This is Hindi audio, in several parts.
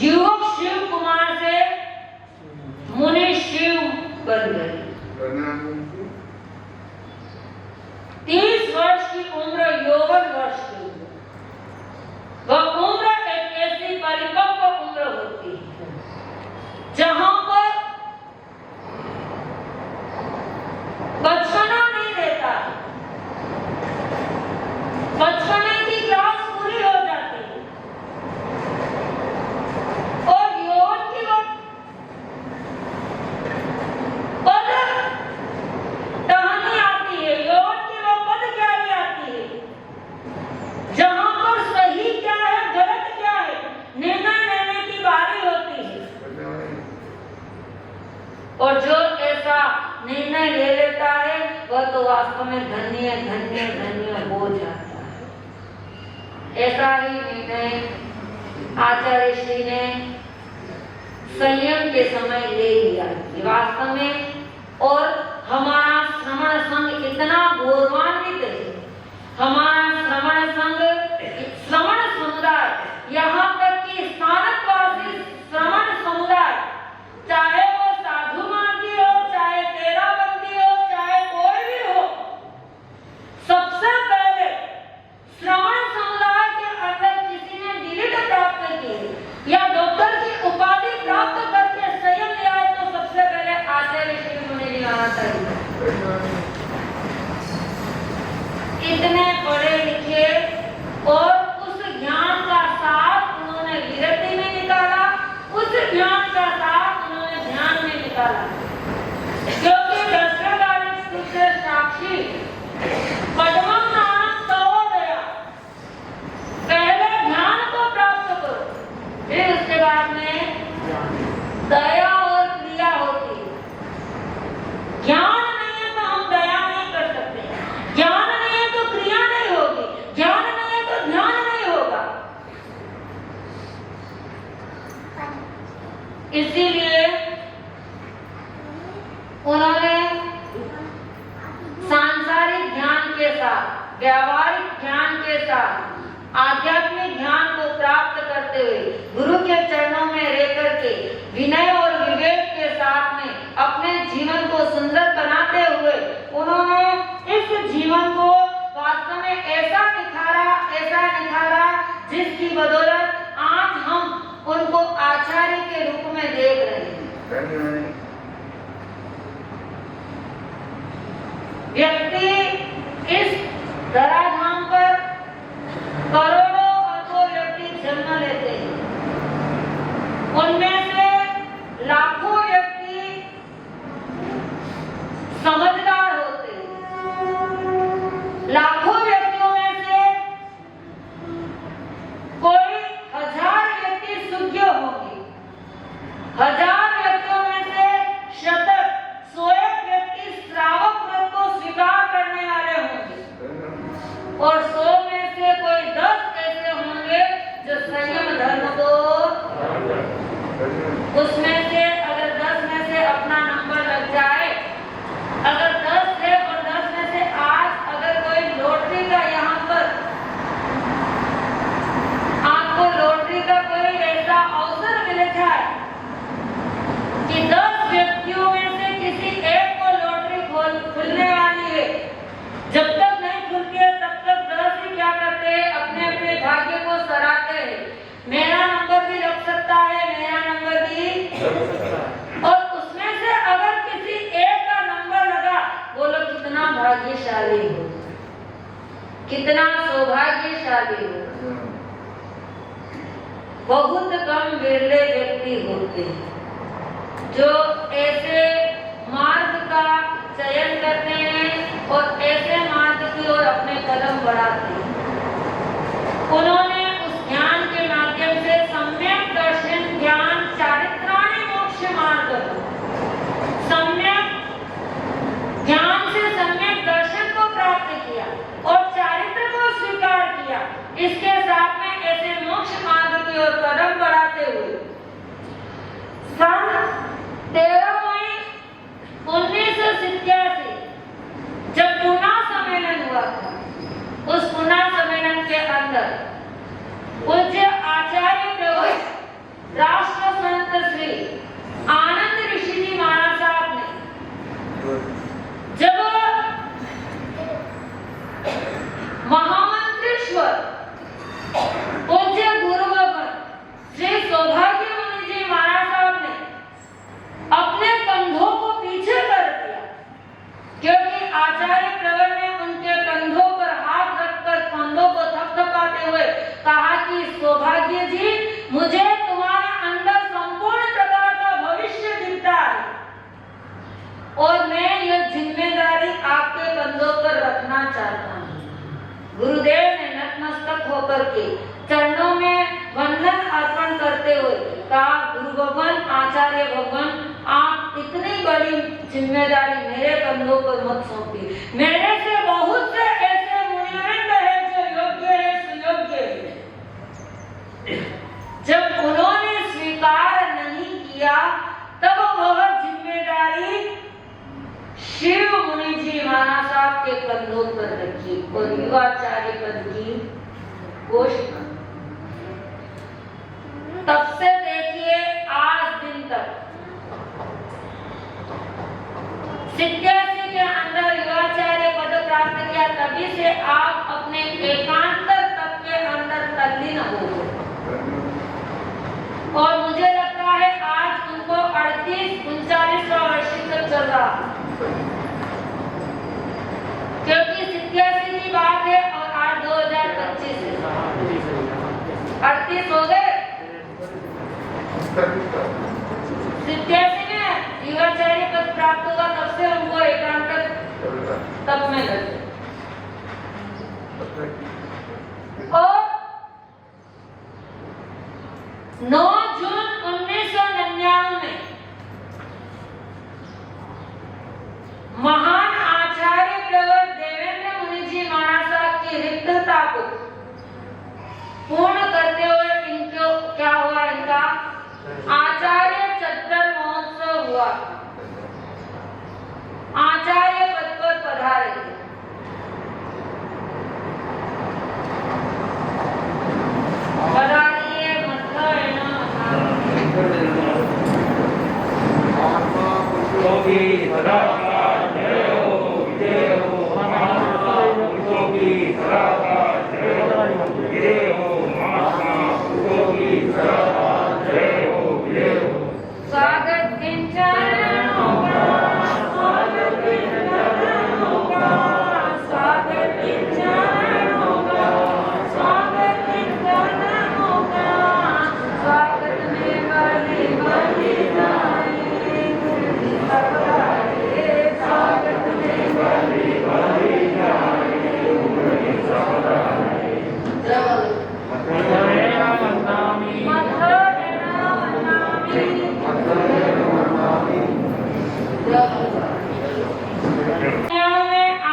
युवक शिव कुमार से मुनि शिव बन गए। 30 वर्ष की उम्र यौवन वर्ष की उम्र, वह उम्र एक ऐसी परिपक्व उम्र होती है जहां पर बचपना नहीं रहता, बचपने की क्लास पूरी हो जाती है और यौवन की वक्त पद टहनी आती है, यौवन की वो पद क्यारी आती है जहां पर सही क्या है गलत क्या है निर्णय लेने की बारी होती है। और जो ऐसा निर्णय ले लेता है वह तो वास्तव में धन्य धन्य धन्य हो जाता है। ऐसा ही निर्णय आचार्य श्री ने संयम के समय ले लिया वास्तव में। और हमारा श्रवण संघ इतना गौरवान्वित है, हमारा श्रवण संघ, श्रवण समुदाय, यहाँ तक कि स्थानकवासी श्रवण समुदाय, चाहे वो साधु मार्गी हो, चाहे तेराबंदी हो, चाहे कोई भी हो, सबसे पहले श्रवण समुदाय के अंदर किसी ने डिग्री प्राप्त की या डॉक्टर की उपाधि प्राप्त करके संयम लिया है तो सबसे पहले आचार्य श्री मुनि जी आना चाहिए। इतने पढ़े लिखे और उस ज्ञान का साथ उन्होंने विरति में निकाला, उस ज्ञान का साथ उन्होंने ध्यान में निकाला। क्योंकि से साक्षी पद्मम नाम तवो दया, पहले ज्ञान को प्राप्त करो, फिर उसके बाद में दया और क्रिया होती है। ज्ञान नहीं है तो हम दया नहीं कर सकते, ज्ञान नहीं है तो क्रिया नहीं होगी, ज्ञान नहीं है तो ध्यान नहीं होगा। इसीलिए उन्होंने सांसारिक ज्ञान के साथ, व्यावहारिक ज्ञान के साथ आध्यात्मिक ज्ञान को प्राप्त करते हुए गुरु के चरणों में रह करके विनय और विवेक के साथ में अपने जीवन को सुंदर बनाते हुए उन्होंने इस जीवन को वास्तव में ऐसा निखारा जिसकी बदौलत आज हम उनको आचार्य के रूप में देख रहे हैं। व्यक्ति इस धराधाम पर करोड़ों अरबों व्यक्ति जन्म लेते हैं, उनमें से लाखों व्यक्ति समझदार होते हैं, लाखों व्यक्तियों में से कोई 1000 व्यक्ति सुज्ञ होंगे, 1000 व्यक्तियों में से शतक 100 व्यक्ति श्रावक व्रत को स्वीकार करने वाले होंगे और 100 में से कोई 10 ऐसे होंगे जो संयम धर्म को, उसमें से अगर 10 में से अपना नंबर लग जाए, अगर 10 है और 10 में से आज अगर कोई लॉटरी का यहाँ पर आपको लॉटरी का कोई ऐसा अवसर मिल जाए कि 10 व्यक्तियों में से किसी एक को लॉटरी खुलने वाली है, जब तक नहीं खुलती है तब तक 10 ही क्या करते हैं, अपने अपने भाग्य को सराहते हैं, मेरा नंबर भी लग सकता है, मेरा नंबर भी लग सकता है। और उसमें से अगर किसी एक का नंबर लगा, बोलो कितना भाग्यशाली हो, कितना सौभाग्यशाली हो। बहुत कम विरले व्यक्ति होते हैं जो ऐसे मार्ग का चयन करते हैं और ऐसे मार्ग की ओर अपने कदम बढ़ाते हैं। उन्होंने उस ज्ञान के माध्यम से सम्यक दर्शन, ज्ञान, चारित्राणि मोक्ष मार्ग, सम्यक ज्ञान से सम्यक दर्शन को प्राप्त किया और चारित्र को स्वीकार किया। इसके साथ में ऐसे मोक्ष मार्ग की ओर कदम बढ़ाते हुए सन 13 मई 1987 जब पूना सम्मेलन हुआ था, उस पूना सम्मेलन के अंदर पूज्य आचार्य प्रभु करते हुए कहा, गुरु भगवान, आचार्य भगवान, आप इतनी बड़ी जिम्मेदारी मेरे कंधों पर मत सौंपिए। मेरे से बहुत से ऐसे मुनिवृंद हैं जो योग्य है, सुयोग्य है। जब उन्होंने स्वीकार नहीं किया तब वह जिम्मेदारी शिव मुनि जी महाराज साहब के कंधों पर रखी और युवाचार्य पद की घोषणा। तब से देखिए आज दिन तक 87 के अंदर युवाचार्य पद प्राप्त किया, तभी से आप अपने एकांत तप के अंदर तल्लीन हो गए। और मुझे लगता है आज उनको 38-39वां वर्ष तक चल रहा, क्योंकि 87 की बात है और आज 2025 है, 38 हो गए। 87 में युवाचार्य पद प्राप्त हुआ, तब से उनको एकांत तप में लगे। और 9 जून 1999 में महान आचार्य प्रवर देवेंद्र मुनि जी महाराज साहब की रिक्तता को पूर्ण करते हुए इनको क्या हुआ, इनका आचार्य चतर महोत्सव हुआ। आचार्य पद पर पधारे थे।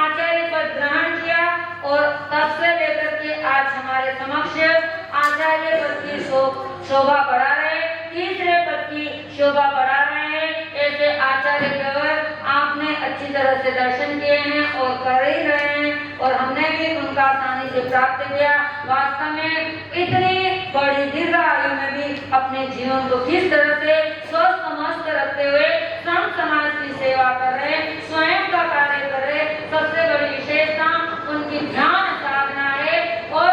आचार्य पद ग्रहण किया और तब से लेकर के आज हमारे समक्ष आचार्य पद की शोभा बढ़ा रहे, तीसरे पद की शोभा बढ़ा रहे हैं। ऐसे आचार्य प्रवर आपने अच्छी तरह से दर्शन किए हैं और कर ही रहे हैं, और हमने भी उनका सानिध्य प्राप्त किया। वास्तव में इतनी बड़ी दीर्घ आयु में भी अपने जीवन को किस तरह से स्वस्थ मस्त रखते हुए संत समाज की सेवा कर रहे, स्वयं का कार्य कर रहे। सबसे बड़ी विशेषता उनकी ध्यान साधना है। और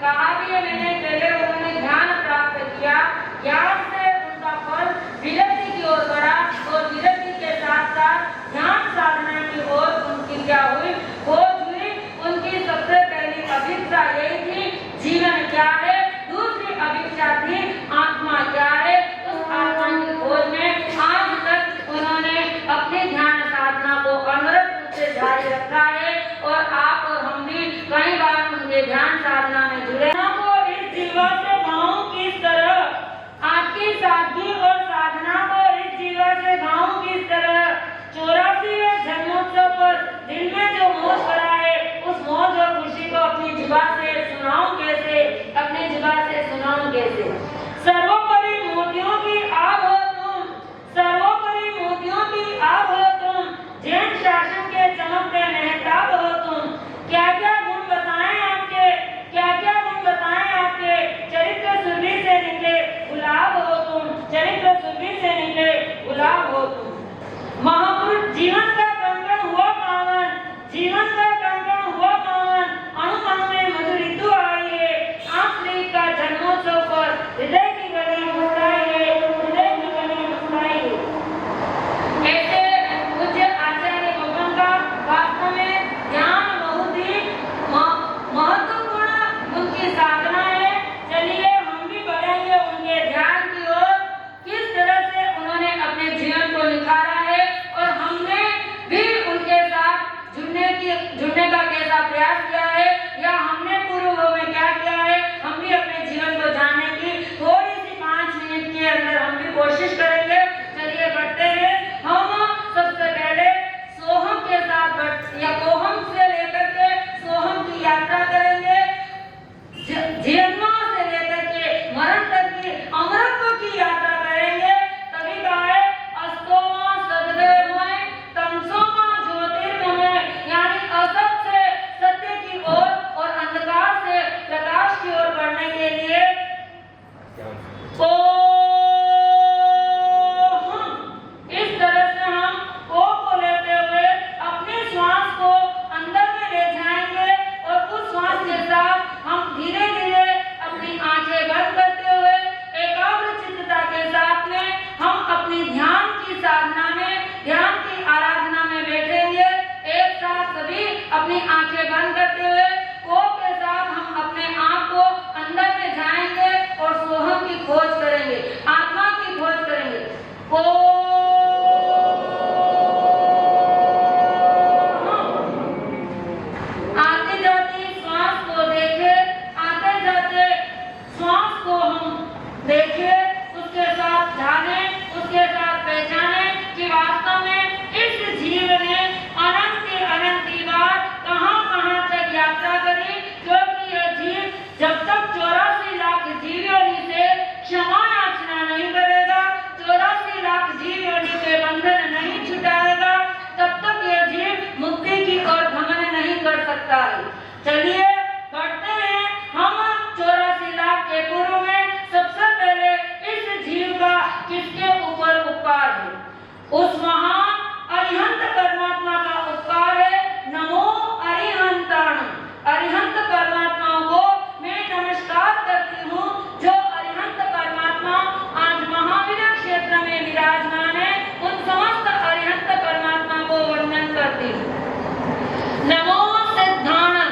कहा भी है मैंने पहले, उन्होंने ध्यान प्राप्त किया, ज्ञान से उनका फल विरक्ति की ओर बढ़ा और विरक्ति के साथ साथ ध्यान साधना की ओर उनकी क्या हुई, खोज हुई। उनकी सबसे पहली अभिप्सा यही थी, जीवन क्या है। दूसरी अभिप्सा थी, आत्मा क्या है। उस आत्मा की खोज में आज तक उन्होंने अपने ध्यान साधना उस महान अरिहंत परमात्मा का उपकार है। नमो अरिहंताणं। अरिहंत परमात्मा को मैं नमस्कार करती हूँ। जो अरिहंत परमात्मा आज महावीर क्षेत्र में विराजमान है, उन समस्त अरिहंत परमात्मा को वंदन करती हूँ। नमो सिद्धाणं।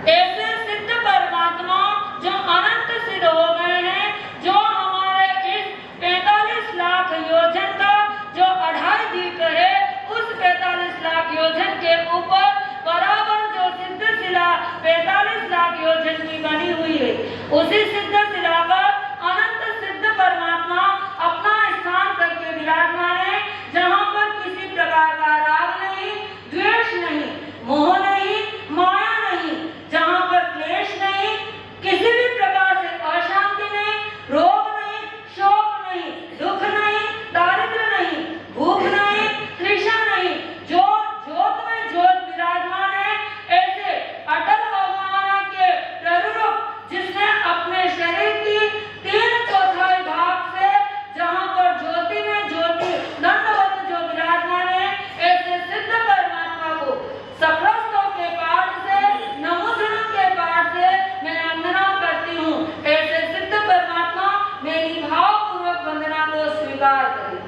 ऐसे सिद्ध परमात्मा जो अनंत सिद्ध हो गए हैं, जो हमारे इस 45 लाख योजन का जो 2.5 द्वीप है, उस 45 लाख योजन के ऊपर बराबर जो सिद्ध शिला 45 लाख योजन की बनी हुई है, उसी सिद्ध शिला पर अनंत सिद्ध परमात्मा अपना स्थान करके विराजमान है, जहाँ पर किसी प्रकार का राग नहीं, द्वेष नहीं, मोह नहीं, माया नहीं, जहाँ पर क्लेश नहीं, किसी भी प्रकार से अशांति नहीं, रोग नहीं, शोक नहीं, दुख नहीं, दारिद्र्य नहीं, भूख नहीं, तृषा नहीं, जो ज्योत में ज्योत विराजमान है, ऐसे अटल अवमानना के प्ररूप जिसने अपने शरीर की 3/4 भाग से जहाँ पर ज्योति में ज्योति दंडवत जो विराजमान है, ऐसे सिद्ध परमात्मा को सप्रस्थों के पाठ से, नमोधनों के पाठ से मैं वंदना करती हूँ। ऐसे सिद्ध परमात्मा मेरी भावपूर्वक वंदना को स्वीकार करें।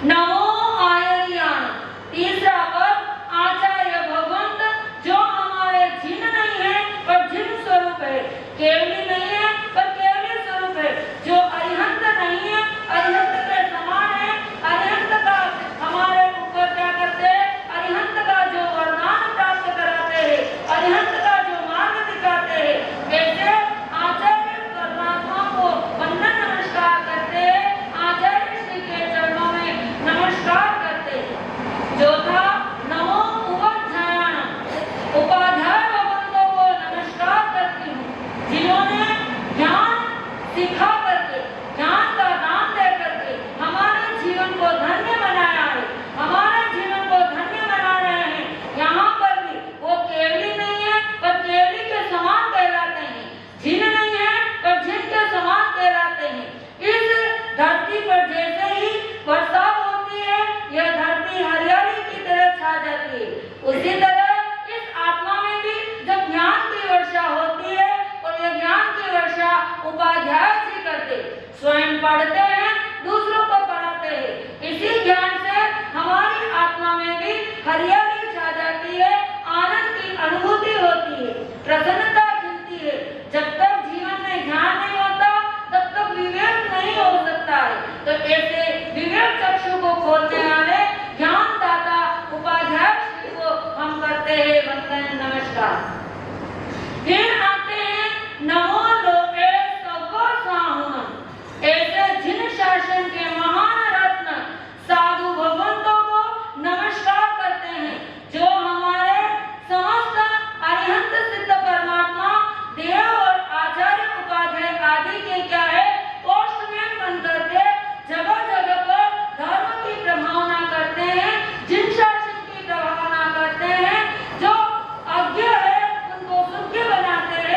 नमो आयर्याण। तीसरा पद आचार्य भगवंत, जो हमारे जिन नहीं है पर जिन स्वरूप है, केवली नहीं है पर केवली स्वरूप है, जो अरिहंत नहीं है, अरिहंत के समान है, अरिहंत का हमारे ऊपर क्या करते हैं, अरिहंत का जो वरदान प्राप्त कराते हैं, अरिहंत का जो मार्ग दिखाते हैं, ऐसे आचार्य परमात्मा को वंदन नमस्कार करते हैं, आचार्य श्री के चरणों में नमस्कार करते हैं। जो था नमो उपाध्याय। उपाध्याय भगवंतों को नमस्कार करती हूँ, जिन्होंने ज्ञान सिखा करके, ज्ञान का दान दे करके हमारे जीवन को धन्य बनाया है, हमारे जीवन को धन्य बना रहे हैं। यहाँ पर भी वो केवली नहीं है पर केवली के समान कहलाते हैं, जिन नहीं है पर जिन के समान कहलाते हैं। इस धरती पर जैसे ही बरसात होती है, यह धरती हरियाली की तरह छा जाती है, उसी तरह इस आत्मा में भी जब ज्ञान की वर्षा होती है, और यह ज्ञान की वर्षा उपाध्याय जी करते, स्वयं पढ़ते हैं, दूसरों को पढ़ाते हैं। इसी ज्ञान से हमारी आत्मा में भी हरियाली छा जाती है, आनंद की अनुभूति होती है, प्रसन्नता खिलती है। जब तक जीवन में ज्ञान नहीं होता, तब तक विवेक नहीं हो सकता है। तो ऐसे विवेक चक्षु को खोलने वाले ज्ञानदाता उपाध्याय श्री को हम करते हैं वंदन नमस्कार। फिर आते हैं नमो लोके सबको साहुणम्। ऐसे जिन शासन के महान रत्न साधु भगवंतों को नमस्कार करते हैं, जो हमारे समस्त अरिहंत सिद्ध परमात्मा देव और आचार्य उपाध्याय आदि के क्या है, पोस्टमैन बन करके जगह जगह पर धर्म की प्रभावना करते हैं, जिन शासन की प्रभावना करते हैं, जो अज्ञ है उनको सुज्ञ बनाते हैं,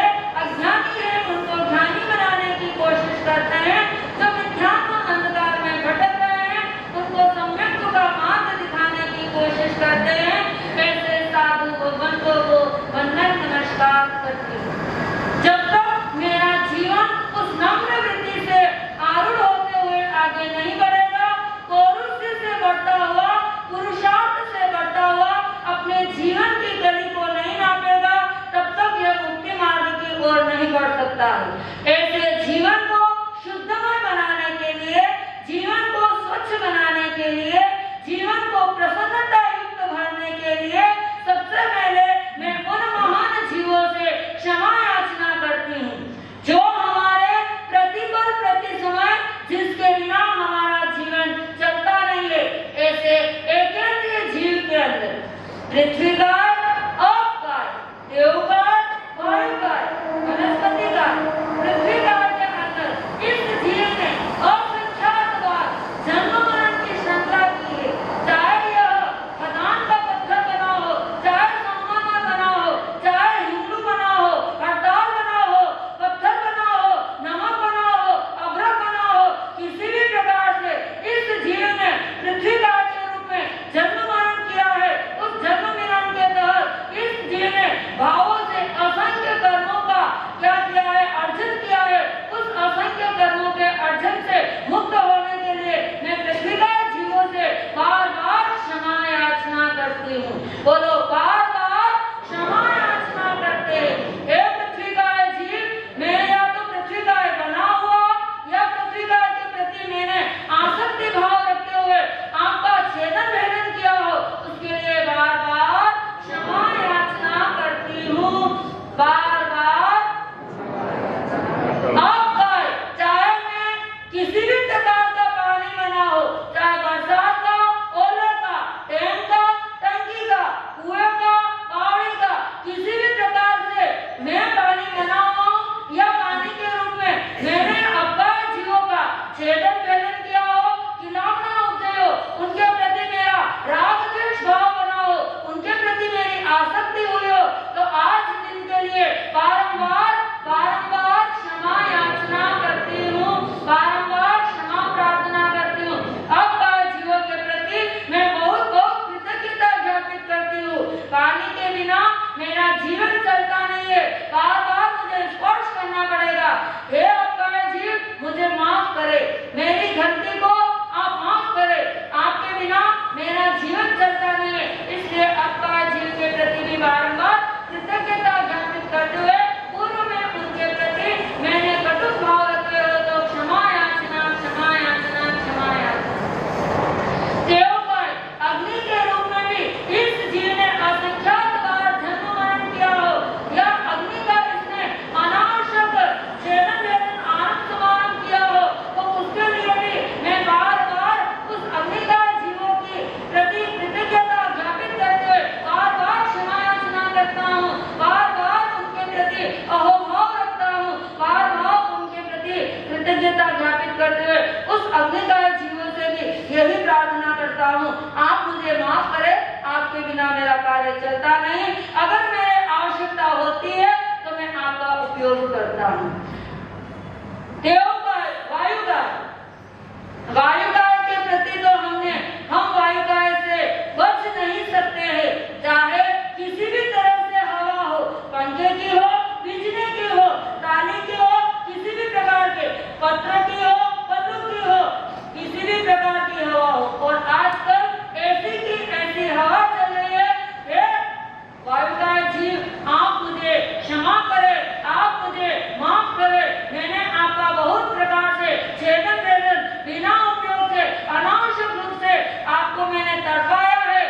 करता हूँ, आप मुझे माफ करें, आपके बिना मेरा कार्य चलता नहीं। अगर मेरे आवश्यकता होती है तो मैं आपका उपयोग करता हूँ। वायुगाय के प्रति तो हम वायुगाय से बच नहीं सकते हैं। चाहे किसी भी तरह से हवा हो, पंखे की हो, बिजली की हो, ताली की हो, किसी भी प्रकार के पत्र की हो, पल्लू की हो, किसी भी प्रकार की हवा हो। और आजकल ऐसी की ऐसी हवा चल रही है। वायुगाय जीव, आप मुझे क्षमा करें, आप मुझे माफ करें। मैंने आपका बहुत प्रकार से छेदन वेदन बिना उपयोग से अनावश्यक रूप से आपको मैंने तड़पाया है,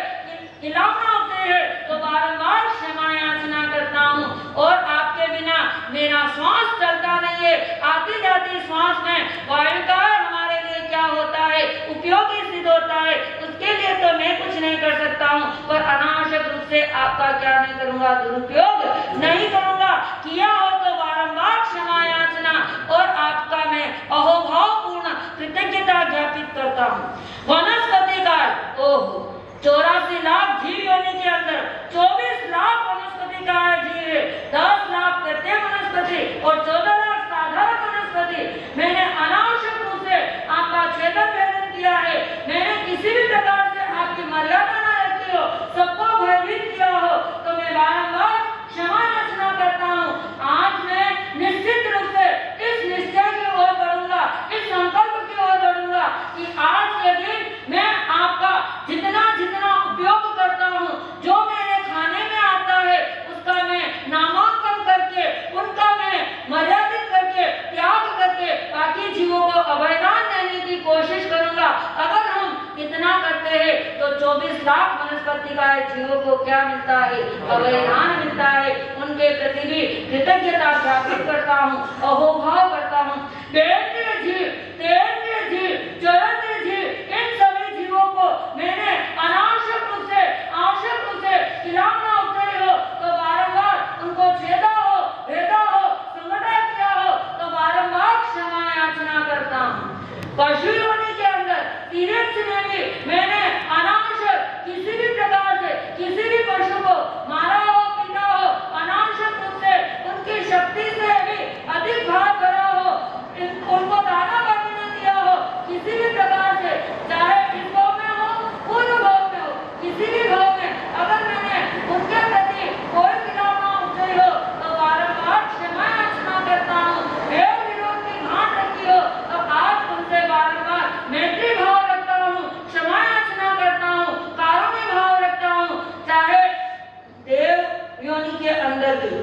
खिलाना होते है तो बारंबार क्षमा याचना करता हूँ। और आपके बिना मेरा श्वास चलता नहीं है। आती जाती श्वास में वायुगाय हमारे लिए क्या होता है, उपयोगी सिद्ध होता है, उसके लिए तो मैं कुछ नहीं कर सकता हूँ। पर अनावश्यक रूप से आपका क्या नहीं करूँगा, दुरुपयोग नहीं करूँगा। किया हो तो बारंबार क्षमा याचना और आपका मैं अहोभावपूर्ण कृतज्ञता ज्ञापित करता हूँ। वनस्पति का 84 लाख जीव योनि के अंदर 24 लाख वनस्पति का जीव है, 10 लाख प्रत्येक वनस्पति और 14 लाख साधारण वनस्पति। मैंने अनावश्यक रूप से आपका छेदन भेदन किया है। मैंने किसी भी प्रकार से आपकी मर्यादा न रखी हो, सबको भयभीत किया हो, तो मैं बारंबार क्षमा याचना करता हूँ। आज मैं निश्चित रूप से इस निश्चय की ओर बढ़ूंगा, इस संकल्प की ओर बढ़ूंगा कि आज के दिन मैं आपका जितना उपयोग करता हूँ, जो मेरे खाने में आता है उसका मैं नामांकन करके, उनका मैं मर्यादित करके, त्याग करके बाकी जीवों को अभयदान देने की कोशिश करूंगा। अगर हम इतना करते हैं तो 24 लाख वनस्पति का जीवों को क्या मिलता है, अभयदान मिलता है। उनके प्रति भी कृतज्ञता ज्ञापित करता हूँ, अहोभाव करता हूँ। बेंद्रिय जीव, तेंद्रिय जीव, चरंद्रिय जीव, इन सभी जीवों को मैंने अनावश्यक रूप से, आवश्यक रूप से खिलाना उपचारी हो तो बारंबार उनको छेदा हो, भेदा हो, संगठन किया हो तो बारंबार क्षमा याचना करता हूँ। पशु योनि के अंदर तीर्थ में भी मैंने अनावश्यक किसी भी प्रकार से किसी भी पशु को मारा हो, पीटा हो, अनावश्यक रूप से उनकी शक्ति से भी अधिक भार भरा हो, उनको दाना पानी न दिया हो, किसी भी प्रकार से, चाहे इस भाव में हो, पूर्व भाव में हो, किसी भी भाव में अगर मैंने उनके प्रति कोई खिलाना उपचारी हो तो बारंबार क्षमा याचना करता हूँ। भेद विरोध की घाट रखी हो तो आज तुमसे बारंबार मैत्री भाव रखता हूँ, क्षमा याचना करता हूँ, कारुण्य भाव रखता हूँ। चाहे देव योनि के अंदर भी,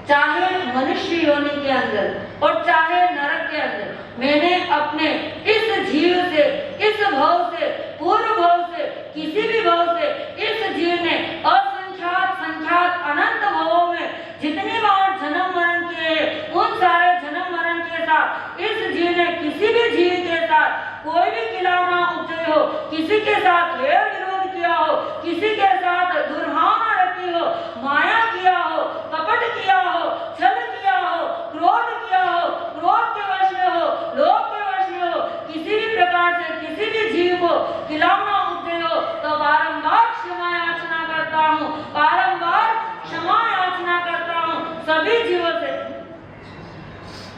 चाहे मनुष्य योनि के अंदर और चाहे नरक के अंदर, मैंने अपने इस जीव से, इस भाव से, पूर्व भाव से, किसी भी भाव से, इस जीव ने असंख्यात संख्यात अनंत भावों में जितनी बार जन्म मरण किए, उन सारे जन्म मरण के साथ इस जीव ने किसी भी जीव के साथ कोई भी खिलाना उपचारी हो, किसी के साथ वैर विरोध किया हो, किसी के साथ दुर्भावना रखी हो, माया किया हो, कपट किया हो, छल किया हो, क्रोध किया हो, क्रोध के वश में हो, लोभ के वश में हो, किसी भी प्रकार से किसी भी जीव को खिलाना उपचारी हो तो बारंबार क्षमा याचना करता हूँ, बारंबार क्षमा याचना करता हूँ। सभी जीवों से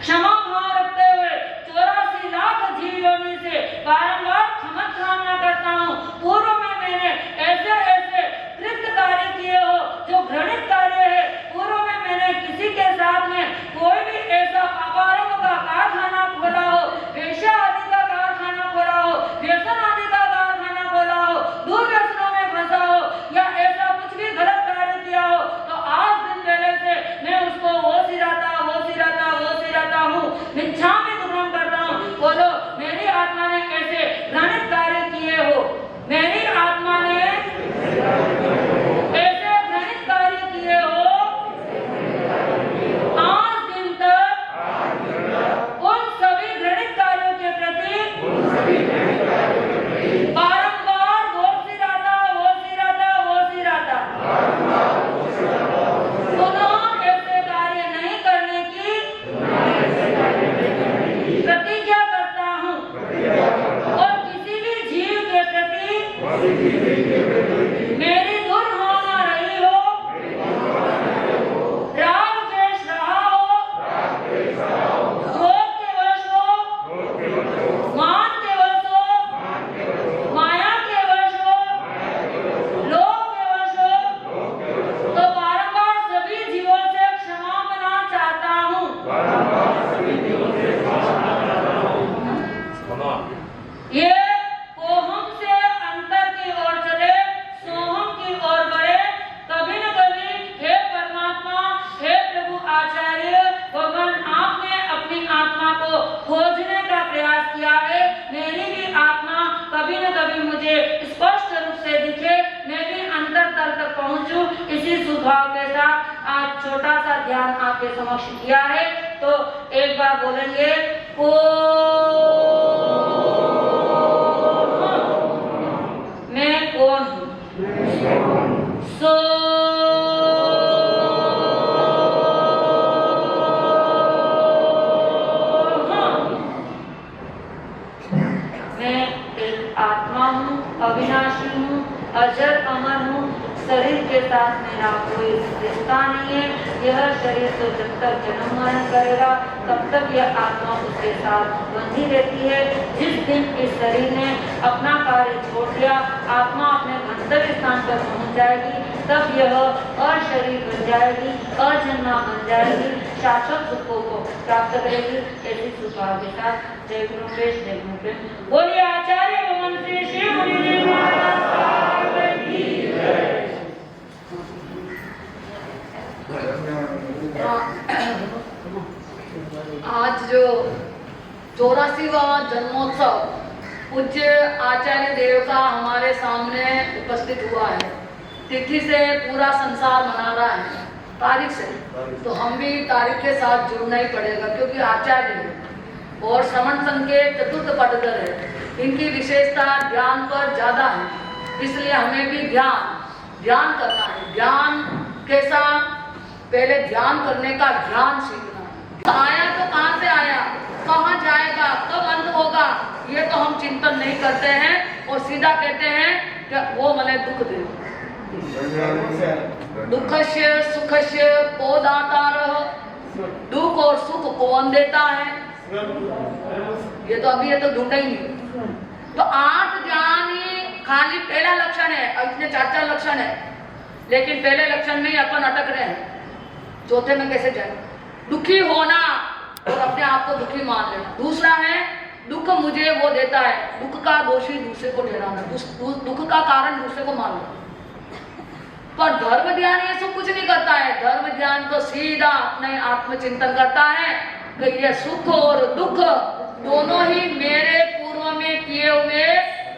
क्षमा भाव रखते हुए 84 लाख जीव योनि से बारंबार क्षमा कामना करता हूँ। पूर्व में मैंने ऐसे कृत्य कार्य किए हो, जो घृणित कार्य आपके समक्ष किया है, तो एक बार बोलेंगे ओ। मैं कौन हूँ? सो मैं एक आत्मा हूँ, अविनाशी हूँ, अजर अमर हूँ। शरीर के साथ मेरा कोई रिश्ता नहीं है। यह शरीर तो जब तक जन्म मरण करेगा तब तक यह आत्मा उसके साथ बंधी रहती है। जिस दिन इस शरीर ने अपना कार्य छोड़ दिया, आत्मा अपने गंतव्य स्थान पर पहुंच जाएगी, तब यह अशरीर बन जाएगी, अजन्मा बन जाएगी, शाश्वत सुखों को प्राप्त करेगी। ऐसी सुभाव के साथ जय गुरुदेव, जय गुरुदेव। बोलिए आचार्य भगवान श्री शिव गुरुदेव महाराज की जय। आज जो 84वां जन्मोत्सव पूज्य आचार्य देव का हमारे सामने उपस्थित हुआ है। तिथि से पूरा संसार मना रहा है, तारीख से, तो हम भी तारीख के साथ जुड़ना ही पड़ेगा, क्योंकि आचार्य है और श्रवण संघ के चतुर्थ पटधर है। इनकी विशेषता ध्यान पर ज्यादा है, इसलिए हमें भी ध्यान करना है। ध्यान कैसा? पहले ध्यान करने का ज्ञान सीखना है। आया तो कहाँ से आया, कहाँ जाएगा, कब अंत होगा, ये तो हम चिंतन नहीं करते हैं और सीधा कहते हैं कि वो मने दुख दे। दुखस्य सुखस्य को दातारः, दुख और सुख कौन देता है? ये तो अभी ये तो ढूंढा ही नहीं। तो आत्मज्ञान ही खाली पहला लक्षण है, इतने 4 लक्षण है, लेकिन पहले लक्षण में ही अपन अटक रहे हैं, चौथे में कैसे जाए? दुखी होना और अपने आप को दुखी मान लेना। दूसरा है दुख मुझे वो देता है, दुख का दोषी दूसरे को ठहराना, दुख का कारण दूसरे को मानना। पर धर्म ध्यान ये सब कुछ नहीं करता है। धर्म ध्यान तो सीधा अपने आत्मचिंतन करता है कि ये सुख और दुख दोनों ही मेरे पूर्व में किए हुए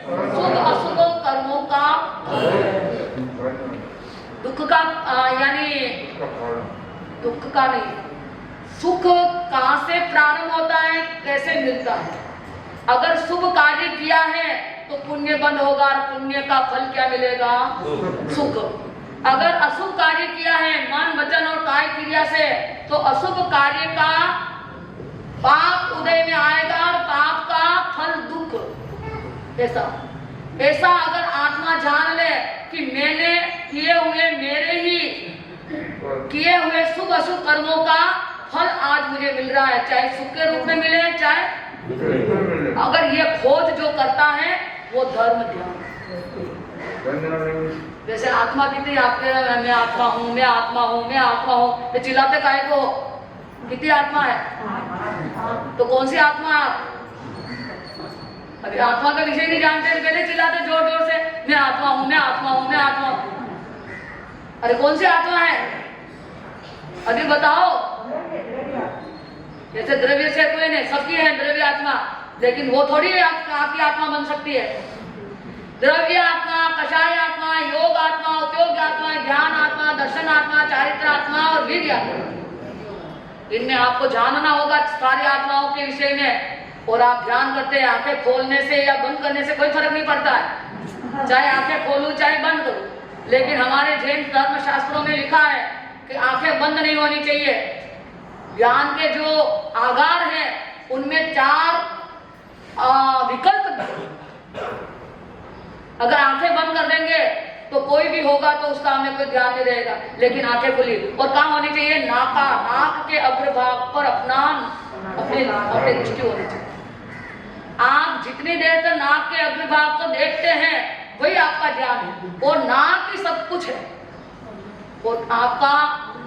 शुभ अशुभ कर्मों का दुख का यानी दुख का नहीं, सुख कहाँ से प्रारंभ होता है, कैसे मिलता है? अगर शुभ कार्य किया है तो पुण्य बंद होगा और पुण्य का फल क्या मिलेगा? सुख। अगर अशुभ कार्य किया है मन वचन और काय क्रिया से, तो अशुभ कार्य का पाप उदय में आएगा और पाप का फल दुख। ऐसा अगर आत्मा जान ले कि मैंने किए हुए मेरे ही किए हुए शुभ अशुभ कर्मों का फल आज मुझे मिल रहा है, चाहे सुख के रूप में मिले चाहे, अगर ये खोज जो करता है वो धर्म ध्यान। जैसे आत्मा कितनी आपके मैं आत्मा हूँ, मैं आत्मा हूँ, मैं आत्मा हूँ, तो चिल्लाते काहे को? कितनी आत्मा है? तो कौन सी आत्मा है आप? अभी आत्मा का विषय नहीं जानते, पहले चिल्लाते जोर जोर से मैं आत्मा हूँ, मैं आत्मा हूँ, मैं आत्मा हूँ। अरे कौन सी आत्मा है अभी बताओ? जैसे द्रव्य से कोई नहीं, सबकी है द्रव्य आत्मा, लेकिन वो थोड़ी आपकी आत्मा बन सकती है। द्रव्य आत्मा, कषाय आत्मा, योग आत्मा, उपयोग आत्मा, ज्ञान आत्मा, दर्शन आत्मा, चारित्र आत्मा और वीर्य आत्मा। इनमें आपको जानना होगा सारी आत्माओं के विषय में। और आप ध्यान करते हैं, आंखें खोलने से या बंद करने से कोई फर्क नहीं पड़ता है, चाहे आंखें खोलूं चाहे बंद करूं। लेकिन हमारे जैन धर्म शास्त्रों में लिखा है कि आंखें बंद नहीं होनी चाहिए। ज्ञान के जो आगार हैं उनमें 4 विकल्प। अगर आंखें बंद कर देंगे तो कोई भी होगा तो उसका हमें कोई ध्यान नहीं रहेगा, लेकिन आंखें खुली और कहाँ होनी चाहिए? नाक के अग्रभाग पर अपनी दृष्टि होनी चाहिए। आप जितनी देर तक नाक के अग्रभाग को देखते हैं वही आपका ध्यान है, और नाक ही सब कुछ है। और आपका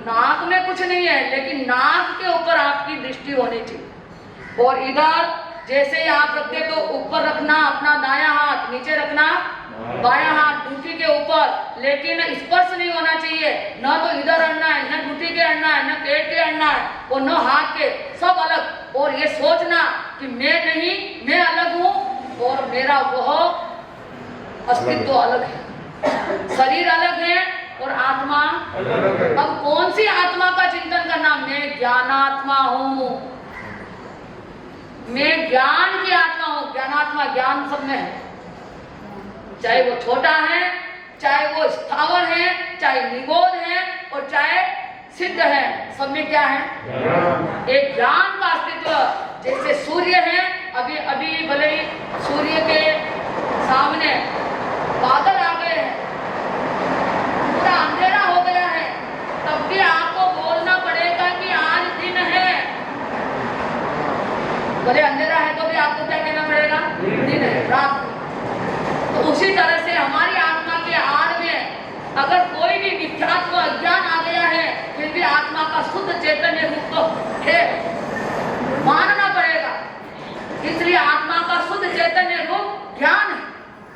नाक में कुछ नहीं है, लेकिन नाक के ऊपर आपकी दृष्टि होनी चाहिए। और इधर जैसे ही आप रखते तो ऊपर रखना अपना दायां हाथ, नीचे रखना बायां हाथ ड्यूटी के ऊपर, लेकिन स्पर्श नहीं होना चाहिए। न तो इधर अड़ना है, न ड्यूटी के अड़ना है, न पेट के अड़ना है और न हाथ के, सब अलग। और ये सोचना कि मैं नहीं, मैं अलग हूँ और मेरा वह अस्तित्व अलग है। शरीर अलग है और आत्मा। अब कौन सी आत्मा का चिंतन करना? मैं ज्ञानात्मा हूं, मैं ज्ञान की आत्मा हूं। ज्ञानात्मा, ज्ञान सब में है, चाहे वो छोटा है, चाहे वो स्थावर है, चाहे निबोध है और चाहे सिद्ध है, सब में क्या है? एक ज्ञान का अस्तित्व। जैसे सूर्य है, अभी अभी भले ही सूर्य के सामने बादल आ गए हैं, पूरा अंधेरा हो गया है, तब भी आपको बोलना पड़ेगा कि आज दिन है। भले अंधेरा है तो भी आपको क्या कहना पड़ेगा? दिन है, रात। तो उसी तरह से हमारी आत्मा के आड़ में अगर कोई भी मिथ्यात्व अज्ञान आ गया है, फिर भी आत्मा का शुद्ध चैतन्य रूप तो है, मानना पड़ेगा। इसलिए आत्मा का शुद्ध चैतन्य रूप ज्ञान है,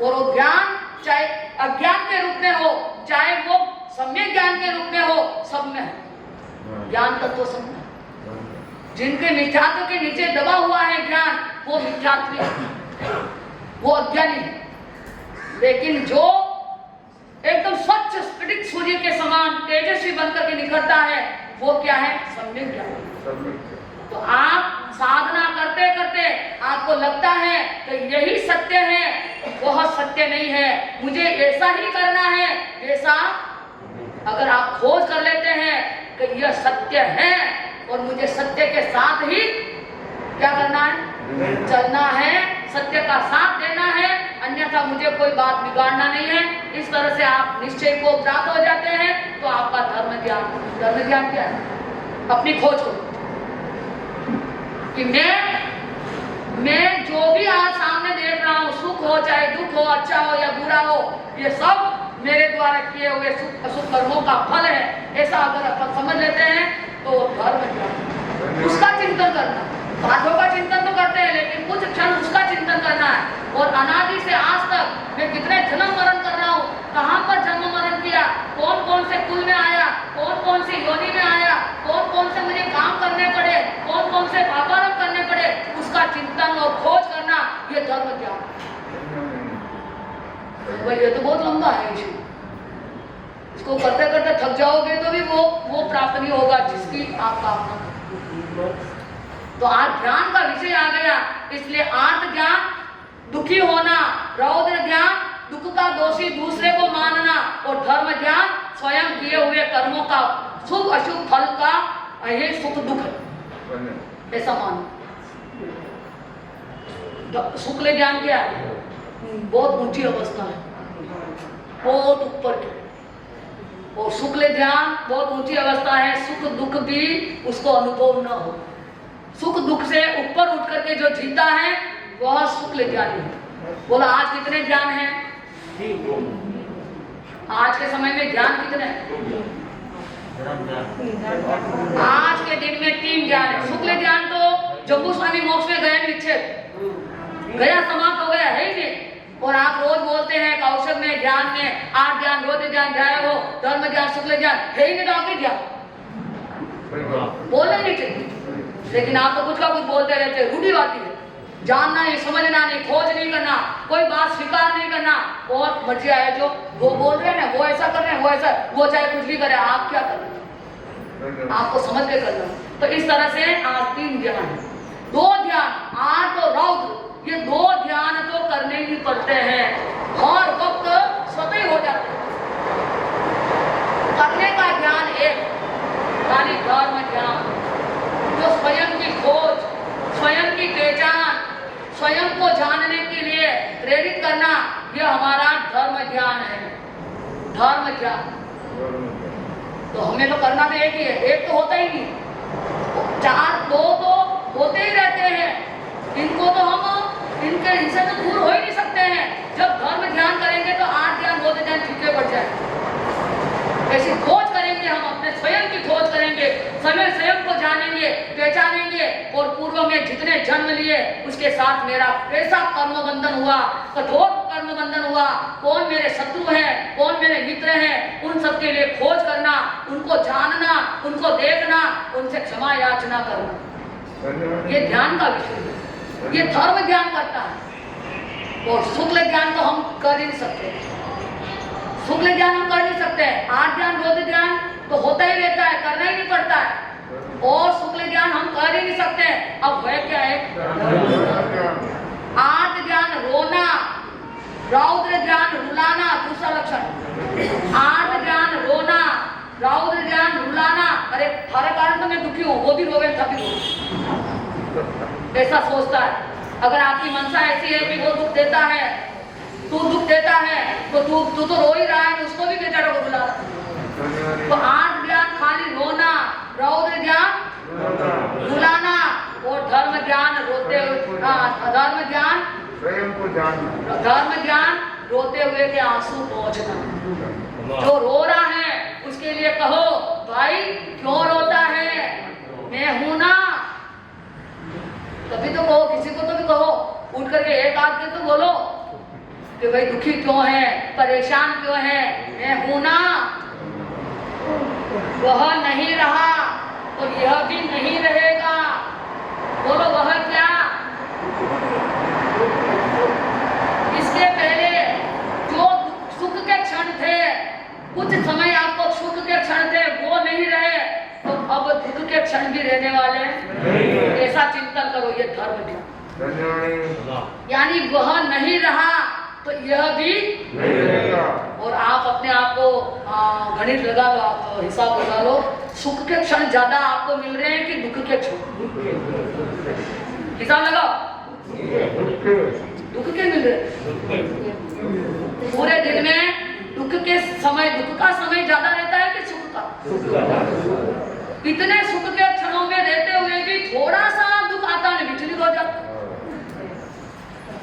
और वो ज्ञान चाहे अज्ञान के रूप में हो, चाहे वो सम्यक ज्ञान के रूप में हो, सब में है ज्ञान तत्व, सब में। जिनके मिथ्यात्व के नीचे दबा हुआ है ज्ञान, वो मिथ्यात्वी है, वो अज्ञानी है। लेकिन जो एकदम स्वच्छ स्फटिक सूर्य के समान तेजस्वी बनकर के निकलता है, वो क्या है? सम्यक ज्ञान। तो आप साधना करते करते आपको लगता है कि यही सत्य है, वह सत्य नहीं है, मुझे ऐसा ही करना है, ऐसा अगर आप खोज कर लेते हैं कि यह सत्य है और मुझे सत्य के साथ ही क्या करना है? चलना है, सत्य का साथ देना है, अन्यथा मुझे कोई बात बिगाड़ना नहीं है। इस तरह से आप निश्चय को प्राप्त हो जाते हैं, तो आपका धर्म ज्ञान। धर्म ज्ञान क्या है? अपनी खोज को, कि मैं जो भी आज सामने देख रहा हूँ, सुख हो चाहे दुख हो, अच्छा हो या बुरा हो, ये सब मेरे द्वारा किए हुए सुख अशुभ कर्मों का फल है, ऐसा अगर अपन समझ लेते हैं तो धर्म ज्ञान। उसका चिंतन करना, बातों का चिंतन तो करते हैं, लेकिन कुछ क्षण उसका चिंतन करना है। और अनादि से आज तक मैं कितने जन्म मरण कर रहा हूँ, कहाँ पर जन्म मरण किया, कौन कौन से कुल में आया, कौन कौन सी योनि में आया, कौन कौन से मुझे काम करने पड़े, कौन कौन से पापारम करने पड़े, उसका चिंतन और खोज करना, ये धर्म ज्ञान। ये तो बहुत लंबा है इशू, इसको करते करते थक जाओगे तो भी वो प्राप्त नहीं होगा जिसकी आप कामना। तो आज ज्ञान का विषय आ गया, इसलिए आर्त ज्ञान दुखी होना, रौद्र ज्ञान दुख का दोषी दूसरे को मानना, और धर्म ज्ञान स्वयं किए हुए कर्मों का शुभ अशुभ फल का यही सुख दुख है, ऐसा मानो। शुक्ल ज्ञान क्या है? बहुत ऊंची अवस्था है, बहुत ऊपर की। और शुक्ल ज्ञान बहुत ऊंची अवस्था है, सुख दुख भी उसको अनुभव न हो। सुख दुख से ऊपर उठ करके जो जीता है वह शुक्ल ज्ञानी है। बोला आज कितने ज्ञान हैं? आज के समय में ज्ञान कितने हैं? आज के दिन में 3 ज्ञान है। शुक्ल ज्ञान तो जम्बू स्वामी मोक्ष में गए, विच्छेद गया, समाप्त हो गया, है ही नहीं। और आप रोज बोलते हैं कौशल में, ज्ञान में 8 ज्ञान, रोज ज्ञान, ध्यान हो, धर्म ज्ञान, शुक्ल ज्ञान, है ही नहीं, तो आगे ज्ञान बोलने नहीं चाहिए। लेकिन आप तो कुछ का कुछ बोलते रहते, रूढ़िवादी है, जानना नहीं, समझना नहीं, खोज नहीं करना, कोई बात स्वीकार नहीं करना, और मर्जी आया जो वो बोल रहे हैं, वो ऐसा कर रहे हैं, वो ऐसा, वो चाहे कुछ भी करे, आप क्या कर रहे हैं? आपको समझ के करना। तो इस तरह से आज 3 ज्ञान है, 2 ध्यान, आर्त और रौद्र, ये 2 ध्यान तो करने ही पड़ते हैं, और वक्त स्वतः हो जाते हैं। करने का ज्ञान एक खाली धर्म ज्ञान, जो स्वयं की खोज, स्वयं की पहचान, स्वयं को जानने के लिए प्रेरित करना, यह हमारा धर्म ज्ञान है। धर्म ज्ञान तो हमें तो करना तो एक ही है, एक तो होता ही नहीं, 4 2 तो होते ही रहते हैं। इनको तो हम इनसे तो दूर हो ही नहीं सकते हैं। जब धर्म ध्यान करेंगे तो 8 ज्ञान, 2 ध्यान छिपके पड़ जाए। ऐसी खोज करेंगे, हम अपने स्वयं की खोज करेंगे, स्वयं को जानेंगे, पहचानेंगे, और पूर्व में जितने जन्म लिए उसके साथ मेरा कैसा कर्म बंधन हुआ, कठोर कर्म बंधन हुआ, कौन मेरे शत्रु हैं, कौन मेरे मित्र हैं, उन सब के लिए खोज करना, उनको जानना, उनको देखना, उनसे क्षमा याचना करना, ये ध्यान का विषय है। ये धर्म ज्ञान करता है, और शुक्ल ज्ञान तो हम कर ही नहीं सकते। शुक्ल ध्यान हम कर नहीं सकते, 8 ध्यान रौद्र ध्यान तो होता ही रहता है, करना ही नहीं पड़ता है, और शुक्ल ध्यान हम कर ही नहीं सकते। अब वह क्या है? 8 ध्यान रोना, रौद्र ध्यान रुलाना, दूसरा लक्षण। 8 ध्यान रोना, रौद्र ध्यान रुलाना। अरे थारे कारण तो मैं दुखी हूँ, वो भी रोवे तभी रो, ऐसा सोचता है। अगर आपकी मनसा ऐसी है कि वो दुख देता है, तू दुख देता है, तो तू तो रो ही रहा है, उसको भी बेचारा को रुला। तो 8 ध्यान खाली रोना, रौद्र ध्यान रुलाना, और धर्म ध्यान रोते हुए, धर्म ध्यान स्वयं को जानना, धर्म ध्यान रोते हुए के आंसू पहुंचना। जो रो रहा है उसके लिए कहो, भाई क्यों रोता है, मैं हूं ना। तभी तो कहो, किसी को तो भी कहो, उठ करके एक आदमी तो बोलो कि भाई दुखी क्यों है, परेशान क्यों है, मैं हूं ना। वह नहीं रहा तो यह भी नहीं रहेगा। बोलो वह क्या? इसके पहले जो सुख के क्षण थे, कुछ समय आपको सुख के क्षण थे, वो नहीं रहे, तो अब दुख के क्षण भी रहने वाले हैं। ऐसा चिंतन करो, ये धर्म ध्यान। यानी वह नहीं रहा तो यह भी नहीं रहेगा। और आप अपने आप को गणित लगा लो, आप हिसाब लगा लो, सुख के क्षण ज्यादा आपको मिल रहे हैं कि दुख के क्षण? हिसाब लगाओ, दुख के मिल रहे। पूरे दिन में दुख के समय, दुख का समय ज्यादा रहता है कि सुख का? इतने सुख के क्षणों में रहते हुए भी थोड़ा सा दुख आता है, विचलित हो जाता।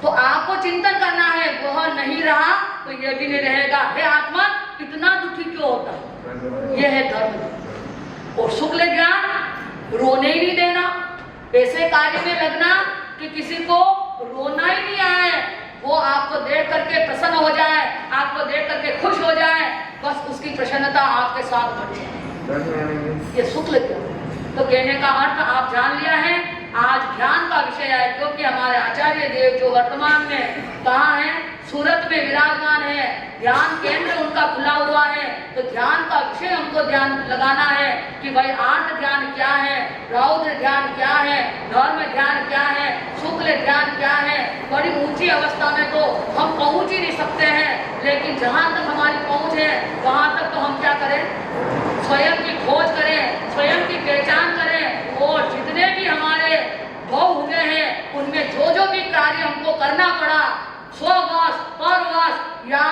तो आपको चिंतन करना है, वह नहीं रहा तो यह भी नहीं रहेगा। हे आत्मा, इतना दुखी क्यों होता है? यह है धर्म। और शुक्ल ज्ञान, रोने ही नहीं देना, ऐसे कार्य में लगना कि किसी को रोना ही नहीं आए, वो आपको देख करके प्रसन्न हो जाए, आपको देख करके खुश हो जाए, बस उसकी प्रसन्नता आपके साथ बढ़ जाए। ये शुक्ल ज्ञान। तो कहने का अर्थ आप जान लिया है। आज ध्यान का विषय है, क्योंकि हमारे आचार्य देव जो वर्तमान में कहाँ है? सूरत में विराजमान है, ध्यान केंद्र उनका खुला हुआ है। तो ध्यान का विषय हमको ध्यान लगाना है कि भाई 8 ध्यान क्या है, रौद्र ध्यान क्या है, धर्म ध्यान क्या है, शुक्ल ध्यान क्या है। बड़ी ऊंची अवस्था में तो हम पहुंच ही नहीं सकते हैं, लेकिन जहाँ तक हमारी पहुंच है वहाँ तक तो हम क्या करें? स्वयं की खोज करें, स्वयं की पहचान करें, और जितने भी हमारे भाव हुए हैं उनमें जो जो भी कार्य हमको करना पड़ा, स्ववश, परवश या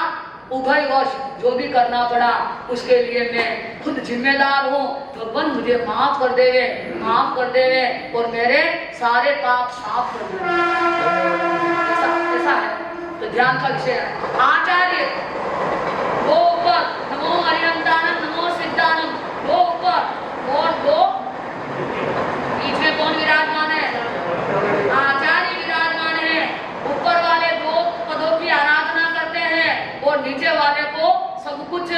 उभयवश जो भी करना पड़ा, उसके लिए मैं खुद जिम्मेदार हूँ। भगवान मुझे माफ कर देवे, माफ कर देवे, और मेरे सारे पाप साफ कर देवे। ऐसा है। तो ध्यान का विषय है। आचार्य वो ऊपर, नमो अरिहंतानम, नमो सिद्धानम, वो ऊपर, और दो बीच में कौन विराजमान है? आचार्य विराजमान है। ऊपर वाले 2 पदों की आराधना करते हैं, और नीचे वाले को सब कुछ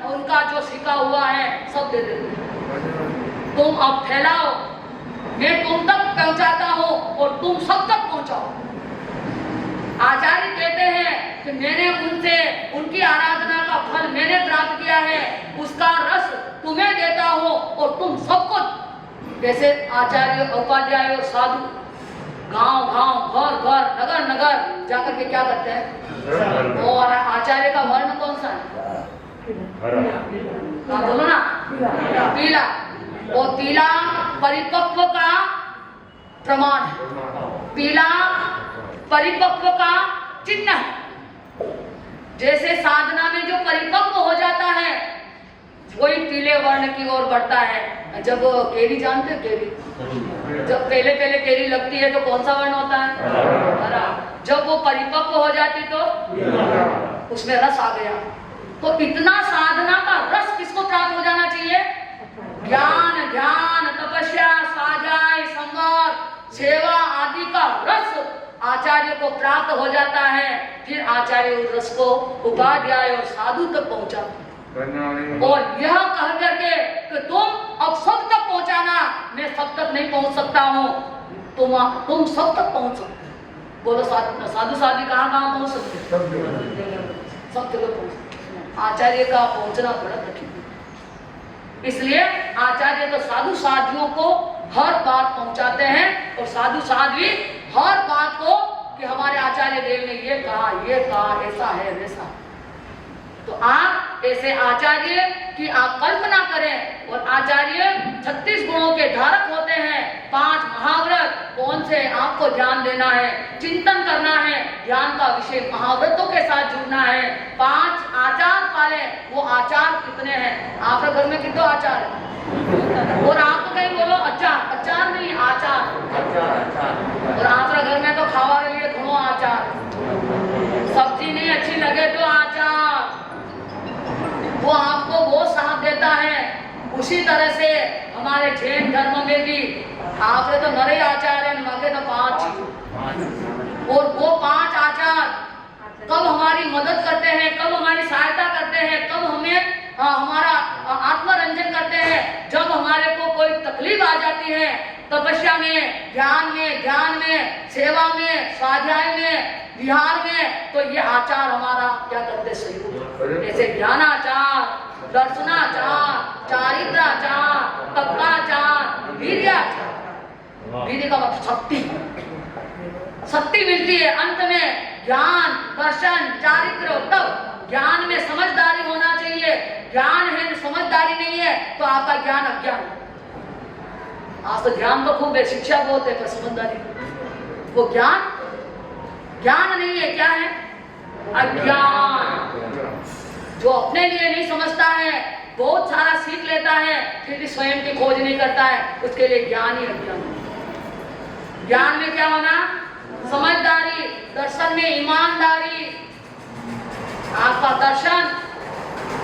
उनका जो सीखा हुआ है सब दे देते हैं। तुम अब फैलाओ, मैं तुम तक पहुंचाता हूँ और तुम सब तक पहुंचाओ। आचार्य कहते हैं कि मैंने उनसे उनकी आराधना का फल मैंने प्राप्त किया है, उसका रस तुम्हें देता हूँ, और तुम सबको। जैसे आचार्य, उपाध्याय और साधु गांव गांव, घर घर, नगर नगर जाकर के क्या करते हैं? और आचार्य का वर्ण कौन सा है? बोलो ना, पीला। और पीला परिपक्व का प्रमाण है, पीला परिपक्व का चिन्ह है। जैसे साधना में जो परिपक्व हो जाता है वही पीले वर्ण की ओर बढ़ता है। जब केरी जानते हैं, केरी जब पहले पहले केरी लगती है तो कौन सा वर्ण होता है? हरा। जब वो परिपक्व हो जाती तो उसमें रस आ गया। तो इतना साधना का रस किसको प्राप्त हो जाना चाहिए? ज्ञान, ध्यान, तपस्या, स्वाध्याय, संवाद, सेवा आदि का रस आचार्य को प्राप्त हो जाता है। फिर आचार्य उस रस को उपाध्याय और साधु तक पहुंचा, और यह कह करके कि तुम अब सब तक पहुंचाना, मैं सब तक नहीं पहुंच सकता हूँ, तुम सब तक पहुंच सकते। बोलो साधु साधु कहाँ कहाँ पहुंच सकते? सब जगह पहुंच सकते। आचार्य का पहुंचना बड़ा कठिन है। इसलिए आचार्य तो साधु साधियों को हर बात पहुंचाते हैं और साधु साध्वी हर बात को कि हमारे आचार्य देव ने ये कहा, ऐसा है वैसा। तो आप ऐसे आचार्य की आप कल्पना करें। और आचार्य 36 गुणों के धारक होते हैं। 5 महाव्रत कौन से आपको ध्यान देना है, चिंतन करना है, ध्यान का विषय महाव्रतों के साथ जुड़ना है। 5 आचार पाले। वो आचार कितने हैं? आपके घर में कितने आचार है? और आप तो कहीं बोलो अचार नहीं, आचार। और आपके घर में तो खावा के लिए घणो आचार, सब्जी नहीं अच्छी लगे तो आचार, वो आपको वो साथ देता है। उसी तरह से हमारे जैन धर्म में भी आपके तो नरे आचार है, मगे तो 5। और वो 5 आचार कब हमारी मदद करते हैं, कब हमारी सहायता करते हैं, कब हमें हमारा आत्मरंजन करते हैं। जब हमारे को कोई तकलीफ आ जाती है, तपस्या में, ध्यान में, सेवा में, स्वाध्याय में, विहार में, तो ये आचार हमारा क्या करते सहयोग। जैसे ज्ञानाचार, दर्शनाचार, चारित्राचार, तत्वाचार, वीर्याचार। वीर्य का मतलब शक्ति मिलती है अंत में। ज्ञान, दर्शन, चारित्र, तप। ज्ञान में समझदारी होना चाहिए। ज्ञान है, समझदारी नहीं है तो आपका ज्ञान अज्ञान। आज तो ज्ञान तो खूब है, शिक्षा बहुत है, पर समझदारी वो ज्ञान नहीं है। क्या है? अज्ञान। जो अपने लिए नहीं समझता है, बहुत सारा सीख लेता है, फिर भी स्वयं की खोज नहीं करता है, उसके लिए ज्ञान ही अज्ञान। ज्ञान में क्या होना? समझदारी। दर्शन में ईमानदारी। आपका दर्शन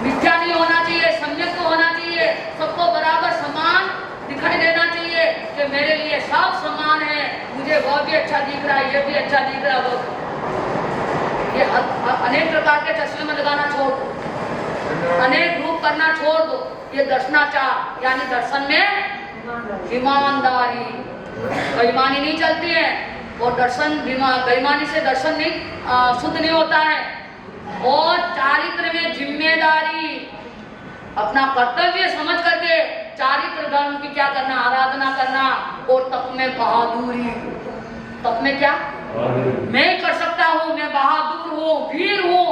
मिथ्या नहीं होना चाहिए, सम्यक तो होना चाहिए। सबको बराबर समान दिखाई देना चाहिए कि मेरे लिए सब समान है, मुझे वह भी अच्छा दिख रहा है, ये भी अच्छा दिख रहा है। वो ये अनेक प्रकार के चश्मे में लगाना छोड़ दो, अनेक रूप करना छोड़ दो। ये दर्शनाचार यानी दर्शन में ईमानदारी। बेईमानी नहीं चलती है। और दर्शन बेईमानी से दर्शन नहीं शुद्ध नहीं होता है। और चारित्र में जिम्मेदारी, अपना कर्तव्य समझ करके चारित्र धर्म की क्या करना, आराधना करना। और तप में बहादुरी। तप में क्या? मैं कर सकता हूँ, मैं बहादुर हूँ, वीर हूँ,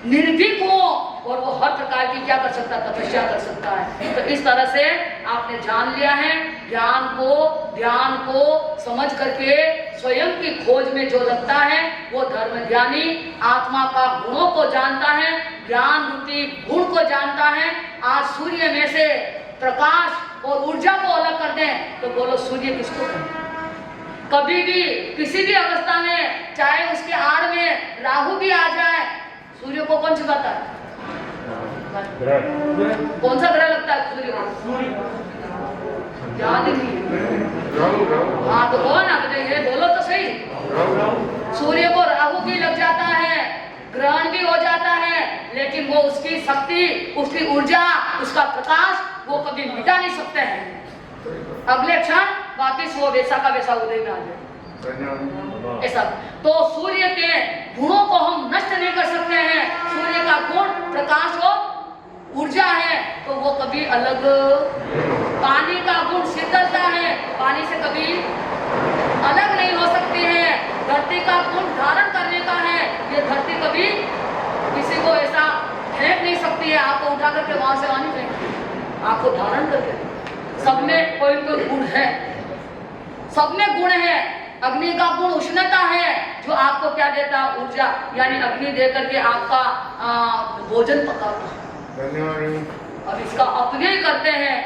निर्भीक हूँ। और वो हर प्रकार की क्या कर सकता है? तपस्या कर सकता है। तो इस तरह से आपने जान लिया है। ज्ञान को, ध्यान को समझ करके स्वयं की खोज में जो लगता है वो धर्म ज्ञानी आत्मा का गुणों को जानता है, ज्ञान रूपी गुण को जानता है। आज सूर्य में से प्रकाश और ऊर्जा को अलग कर दें तो बोलो सूर्य किसको कहते? कभी भी किसी भी अवस्था में, चाहे उसके आड़ में राहु भी आ जाए, सूर्य को कौन छिपाता है? कौन सा ग्रह लगता है सूर्य को? याद नहीं। हाँ तो कौन है? ये बोलो तो सही। सूर्य को राहु भी लग जाता है, ग्रहण भी हो जाता है, लेकिन वो उसकी शक्ति, उसकी ऊर्जा, उसका प्रकाश वो कभी मिटा नहीं सकते हैं। अगले क्षण वापिस वो वैसा का वैसा उदय में आ जाए। ऐसा तो सूर्य के गुणों को हम नष्ट नहीं कर सकते हैं। सूर्य का गुण प्रकाश और ऊर्जा है तो वो कभी अलग। पानी का गुण शीतलता है, पानी से कभी अलग नहीं हो सकती है। धरती का गुण धारण करने का है, ये धरती कभी किसी को ऐसा फेंक नहीं सकती है। आपको उठा करके वहां से वहां नहीं फेंकती, आपको धारण करके। सब में कोई कोई गुण है, सब में गुण है। अग्नि का गुण उष्णता है जो आपको क्या देता? ऊर्जा, यानी अग्नि दे करके आपका भोजन पकाता है। अब इसका अपव्यय करते हैं,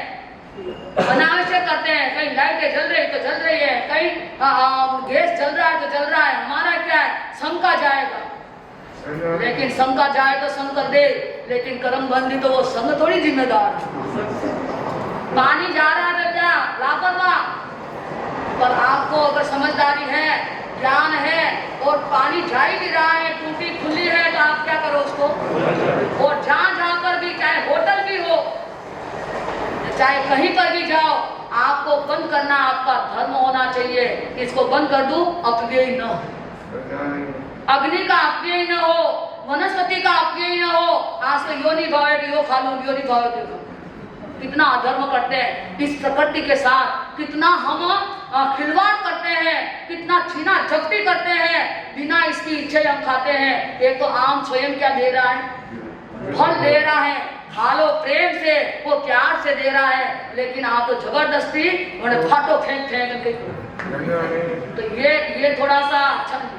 अनावश्यक करते हैं। कहीं लाइटें जल रही तो जल रही है, कहीं गैस जल रहा है तो जल रहा है। हमारा क्या है? शंका जाएगा, लेकिन शंका जाए तो संग कर दे, लेकिन कर्म बंदी तो वो संग थोड़ी जिम्मेदार है। पानी जा रहा है तो क्या? लापरवाह। पर आपको अगर समझदारी है, ज्ञान है और पानी जा ही भी रहा है, टूटी खुली है, तो आप क्या करो उसको? और जहाँ पर भी, चाहे होटल भी हो, चाहे कहीं पर भी जाओ, आपको बंद करना आपका धर्म होना चाहिए। इसको बंद कर दूं, अपव्यय न हो। अग्नि का अप्रिय न हो, वनस्पति का अप्रिय न हो। आज तो यो नहीं भावे कि यो खा लो, यो नहीं भावे कि कितना अधर्म करते हैं इस प्रकृति के साथ, कितना हम खिलवाड़ करते हैं, कितना छीना झपटी करते हैं, बिना इसकी इच्छा हम खाते हैं। एक तो आम स्वयं क्या दे रहा है, फल दे रहा है, खा लो प्रेम से, वो प्यार से दे रहा है, लेकिन आप तो जबरदस्ती उन्हें फाटो फेंक के। तो ये थोड़ा सा अच्छा नहीं।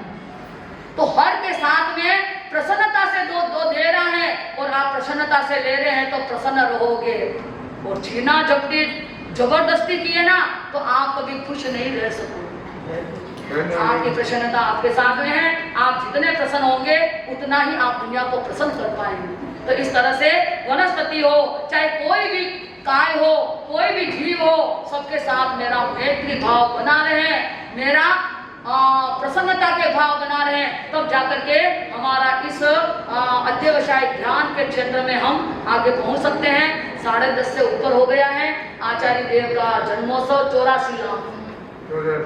तो हर के साथ में प्रसन्नता से दो दे रहा है और आप प्रसन्नता से ले रहे हैं तो प्रसन्न रहोगे। और छीना झपटी जबरदस्ती किए ना तो आप कभी खुश नहीं रह सकोगे। आपकी प्रसन्नता आपके साथ में है, आप जितने प्रसन्न होंगे उतना ही आप दुनिया को प्रसन्न कर पाएंगे। तो इस तरह से वनस्पति हो, चाहे कोई भी काय हो, कोई भी जीव हो, सबके साथ मेरा मैत्री भाव बना रहे, मेरा प्रसन्नता के भाव बना रहे, तब जाकर के हमारा इस अध्यवसाय ध्यान के क्षेत्र में हम आगे पहुंच सकते हैं। 10:30 से ऊपर हो गया है। आचार्य देव का जन्मोत्सव 84 लाख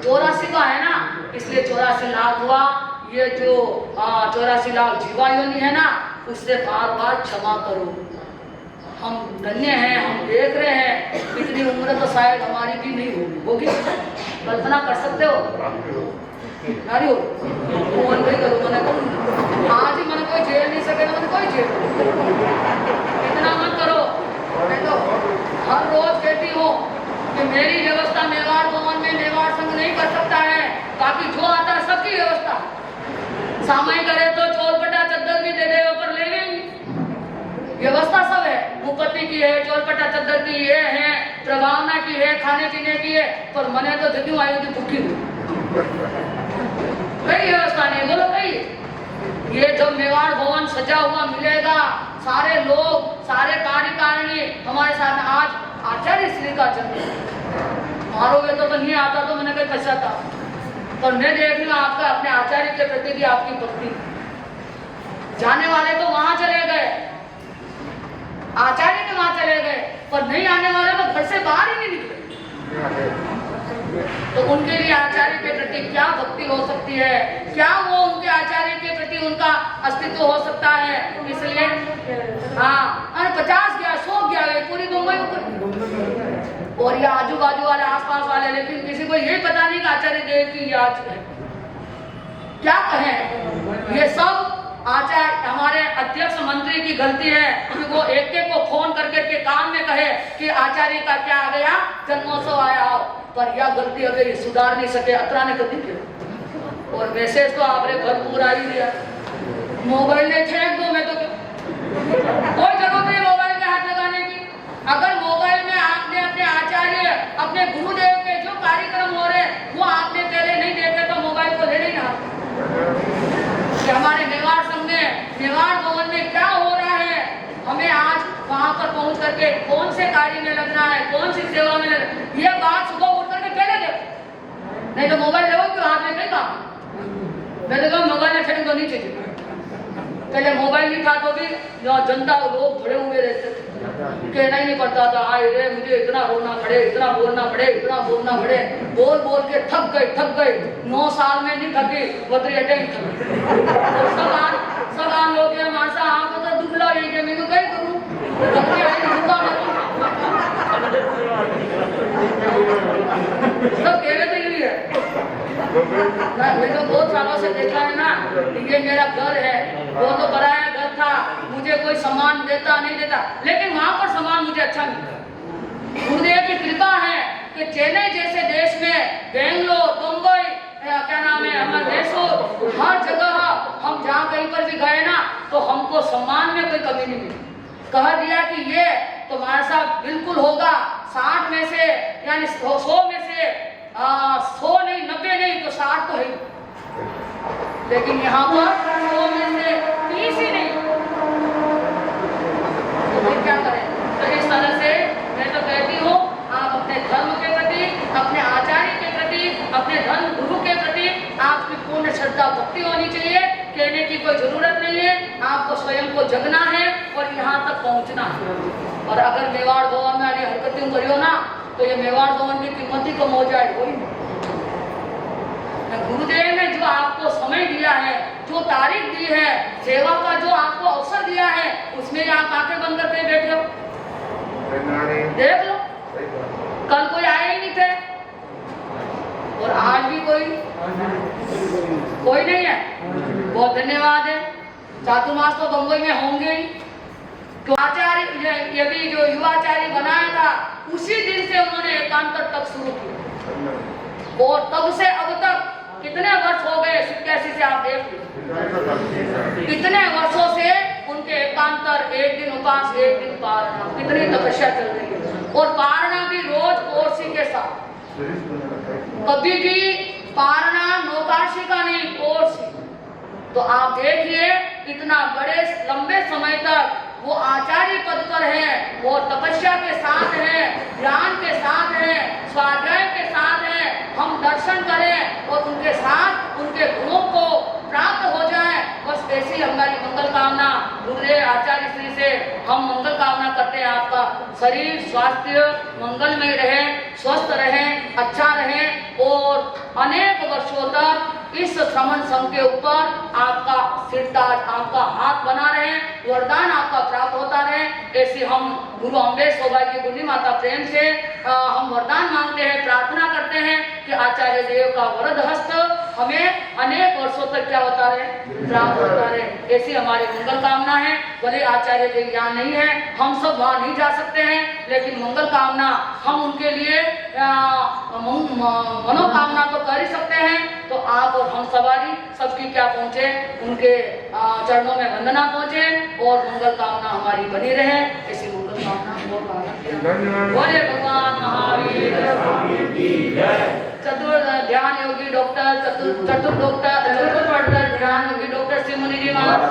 84 का है ना, इसलिए 84 लाख हुआ। ये जो 84 लाख जीवा योनि है ना, उससे बार बार क्षमा करो। हम धन्य हैं, हम देख रहे हैं, इतनी उम्र तो शायद हमारी भी नहीं होगी। कल्पना कर सकते हो? नारी हो फोन नहीं करो, मैंने आज ही मैंने कोई झेल नहीं सके, मैंने कोई झेल इतना मत करो। मैं तो हर रोज कहती हूँ कि मेरी व्यवस्था मेवाड़ भवन में मेवाड़ संघ नहीं कर सकता है, बाकी जो आता है सबकी व्यवस्था। सामाई करे तो चोलपटा चद्दर भी दे दे, पर ले लेंगे, व्यवस्था सब है। मुपत्ति की है, चोलपटा चद्दर की ये है, प्रभावना की है, खाने पीने की है, पर मने तो जदू आयु की भूखी कई व्यवस्था नहीं। बोलो कई ये जब मेवाड़ भवन सजा हुआ मिलेगा, सारे लोग, सारे कार्यकारिणी हमारे साथ। आज आचार्य श्री का जन्म मारोगे तो नहीं आता, तो मैंने कहीं फंसा था, पर मैं देख रही हूँ आपका अपने आचार्य के प्रति भी आपकी भक्ति। जाने वाले तो वहां चले गए, आचार्य के वहां चले गए, पर नहीं आने वाले तो घर से बाहर ही नहीं निकले। तो उनके लिए आचार्य के प्रति क्या भक्ति हो सकती है, क्या वो उनके आचार्य के प्रति उनका अस्तित्व हो सकता है। इसलिए हाँ, अरे 50 गया, 100 गया, पूरी मुंबई और ये आजू बाजू वाले, आसपास वाले, लेकिन किसी को ये पता नहीं कि आचार्य देव की याद है। क्या कहें, ये सब आचार्य हमारे अध्यक्ष मंत्री की गलती है कि वो एक एक को फोन करके के कान में कहे कि आचार्य का क्या आ गया, जन्मोत्सव आया हो, पर यह गलती अगर ये सुधार नहीं सके, अतरा ने कभी किया। और मैसेज तो आपने घर पूरा ही दिया, मोबाइल ने छेक दो, मैं तो कोई जरूरत नहीं मोबाइल में हाथ लगाने की। अगर मोबाइल में आपने अपने आचार्य, अपने गुरुदेव के जो कार्यक्रम हो रहे वो आपने पहले नहीं देखे तो मोबाइल को ले नहीं हाथ। कि हमारे मेवाड़ संघ में, मेवाड़ भवन में क्या हो रहा है, हमें आज वहां पर पहुंच करके कौन से कार्य में लगना है, कौन सी सेवा में लगना, ये बात सुबह उठ करके पहले देखो, नहीं तो मोबाइल लो क्यों हाथ में, नहीं काम। पहले तो मोबाइल में सेटिंग तो नहीं चाहिए, पहले मोबाइल नहीं था तो भी जनता लोग भरे हुए रहते थे, कहना ही नहीं पड़ता था, आए रे मुझे इतना रोना पड़े, इतना बोलना पड़े, इतना बोलना पड़े, बोल बोल के थक गए। 9 साल में नहीं थकी, बदरी अटेंड सब आम लोग मासा आपको तो दुबला ही के मैं कहीं करूँ, सब कह रहे थे यही है। मैं तो बहुत सालों से देखा है ना, ये मेरा घर है, वो तो बनाया घर था, मुझे कोई सामान देता नहीं देता, लेकिन वहां पर सामान मुझे अच्छा मिलता। गुरुदेव की कृपा है कि चेन्नई जैसे देश में, बेंगलोर, मुंबई, क्या नाम है, हमारे मैसूर, हर जगह हम जहाँ कहीं पर भी गए ना तो हमको सम्मान में कोई कमी नहीं मिली। कह दिया कि ये तुम्हारे साथ बिल्कुल होगा, 60 में से यानी 100 में से 100 नहीं, 90 नहीं तो 60 तो है, लेकिन यहाँ पर 100 में से 30 ही नहीं, तो फिर क्या करें। तो इस तरह से मैं तो कहती हूँ आप अपने धर्म के प्रति, अपने आचार्य के प्रति, अपने धर्म गुरु के प्रति आपकी पूर्ण श्रद्धा भक्ति होनी चाहिए। कहने की कोई जरूरत नहीं है, आपको स्वयं को जगना है और यहाँ तक पहुँचना है। और अगर मेवाड़ भवन में आने हरकतें करियो ना तो ये मेवाड़ भवन की कीमत ही कम हो जाए। कोई गुरुदेव ने जो आपको समय दिया सेवा का जो आपको अवसर दिया है उसमें आप आंखें बंद करके बैठे हो। देख लो, कल कोई आए ही नहीं थे और आज भी कोई नहीं है। बहुत धन्यवाद है। चातुर्मास तो बंबई में होंगे ही। तो आचार्य ये भी जो युवाचार्य बनाया था उसी दिन से उन्होंने एकांतर तक शुरू किया और तब से अब तक कितने वर्ष हो गए, 87 से आप देख लो कितने वर्षों से उनके एकांतर, एक दिन उपास एक दिन पारणा, कितनी तपस्या चल रही है। और पारणा भी रोज कोर्सी के साथ, कभी भी पारणा नौकाशी का नहीं, कोर्सी। तो आप देखिए इतना बड़े लंबे समय तक वो आचार्य पद पर है, वो तपस्या के साथ है, ध्यान के साथ है, स्वाध्याय के साथ है। हम दर्शन करें और उनके साथ उनके गुणों को प्राप्त हो जाए, बस ऐसी हमारी मंगल कामना गुरुदेव आचार्य श्री से हम मंगल कामना करते हैं। आपका शरीर स्वास्थ्य मंगलमय रहे, स्वस्थ रहे, अच्छा रहे और अनेक वर्षों तक इस श्रवण संघ के ऊपर आपका सिरताज, आपका हाथ बना रहे, वरदान आपका प्राप्त होता रहे। ऐसे हम गुरु अम्बे सौभाग्य गुरुनी माता प्रेम से हम वरदान मांगते हैं, प्रार्थना करते हैं कि आचार्य देव का वरद हस्त हमें अनेक वर्षों तक क्या होता रहे, प्राप्त होता रहे। ऐसी हमारी मंगल कामना है। भले आचार्य देव यहाँ नहीं है, हम सब वहाँ नहीं जा सकते हैं, लेकिन मंगल कामना हम उनके लिए मनोकामना तो कर ही सकते हैं। तो आप और हम सवारी सबकी क्या पहुँचे, उनके चरणों में वंदना पहुँचे और मंगल कामना हमारी बनी रहे। ऐसी मंगल कामना बोले भगवान महावीर। चतुर्थ ध्यान योगी डॉक्टर चतुर्थ ध्यान योगी डॉक्टर श्री मुनि जी महाराज।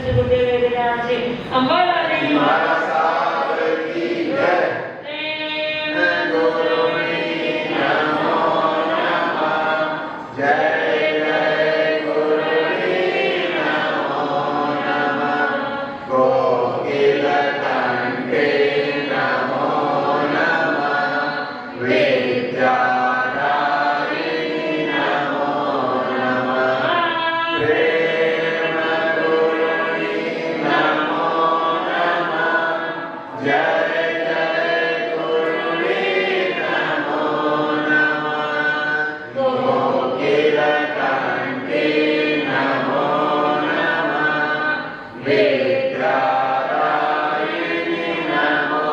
श्री गुरुदेव वेदव्यास जी अंबाला जी महाराज साहब की जय। प्रेम गुरुवे नमो नमः। जय जय गुरुवे नमो नमः। कोकिल कंठे नमो नमः। विद्याधारिणी नमो नमः। प्रेम गुरुवे नमो नमः। जय जय गुरुवे नमो नमः। कोकिल कंठे नमो नमः। विद्याधारिणी नमो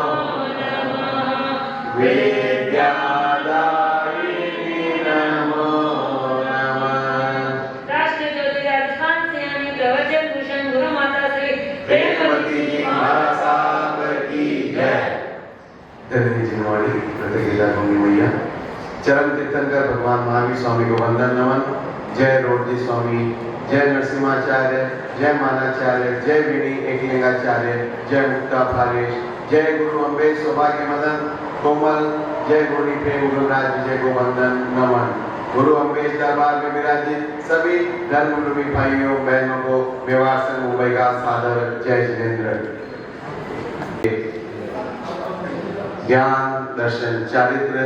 नमः। विद्याधारिणी नमो नमः। राष्ट्र ज्योति राजस्थान से यानी प्रवचन भूषण गुरु माता श्री प्रेमवती जी महाराज साहब की जय। धन्य जिनवाड़ी कृतज्ञता भूमि मैया। चरण तीर्थंकर भगवान महावीर स्वामी को वंदन नमन। जय रोडजी स्वामी, जय नरसिम्हाचार्य, जय मानाचार्य, जय विनी एकलिंगाचार्य, जय मुक्ता फालेश, जय गुरु अम्बे सौभाग्य मदन कोमल, जय गुरु प्रेम गुरुराज विजय को वंदन नमन। गुरु अम्बेश दरबार में विराजित सभी धर्मप्रेमी भाइयों बहनों को मेवाड़ संघ मुंबई का सादर जय जिनेन्द्र। ज्ञान दर्शन चारित्र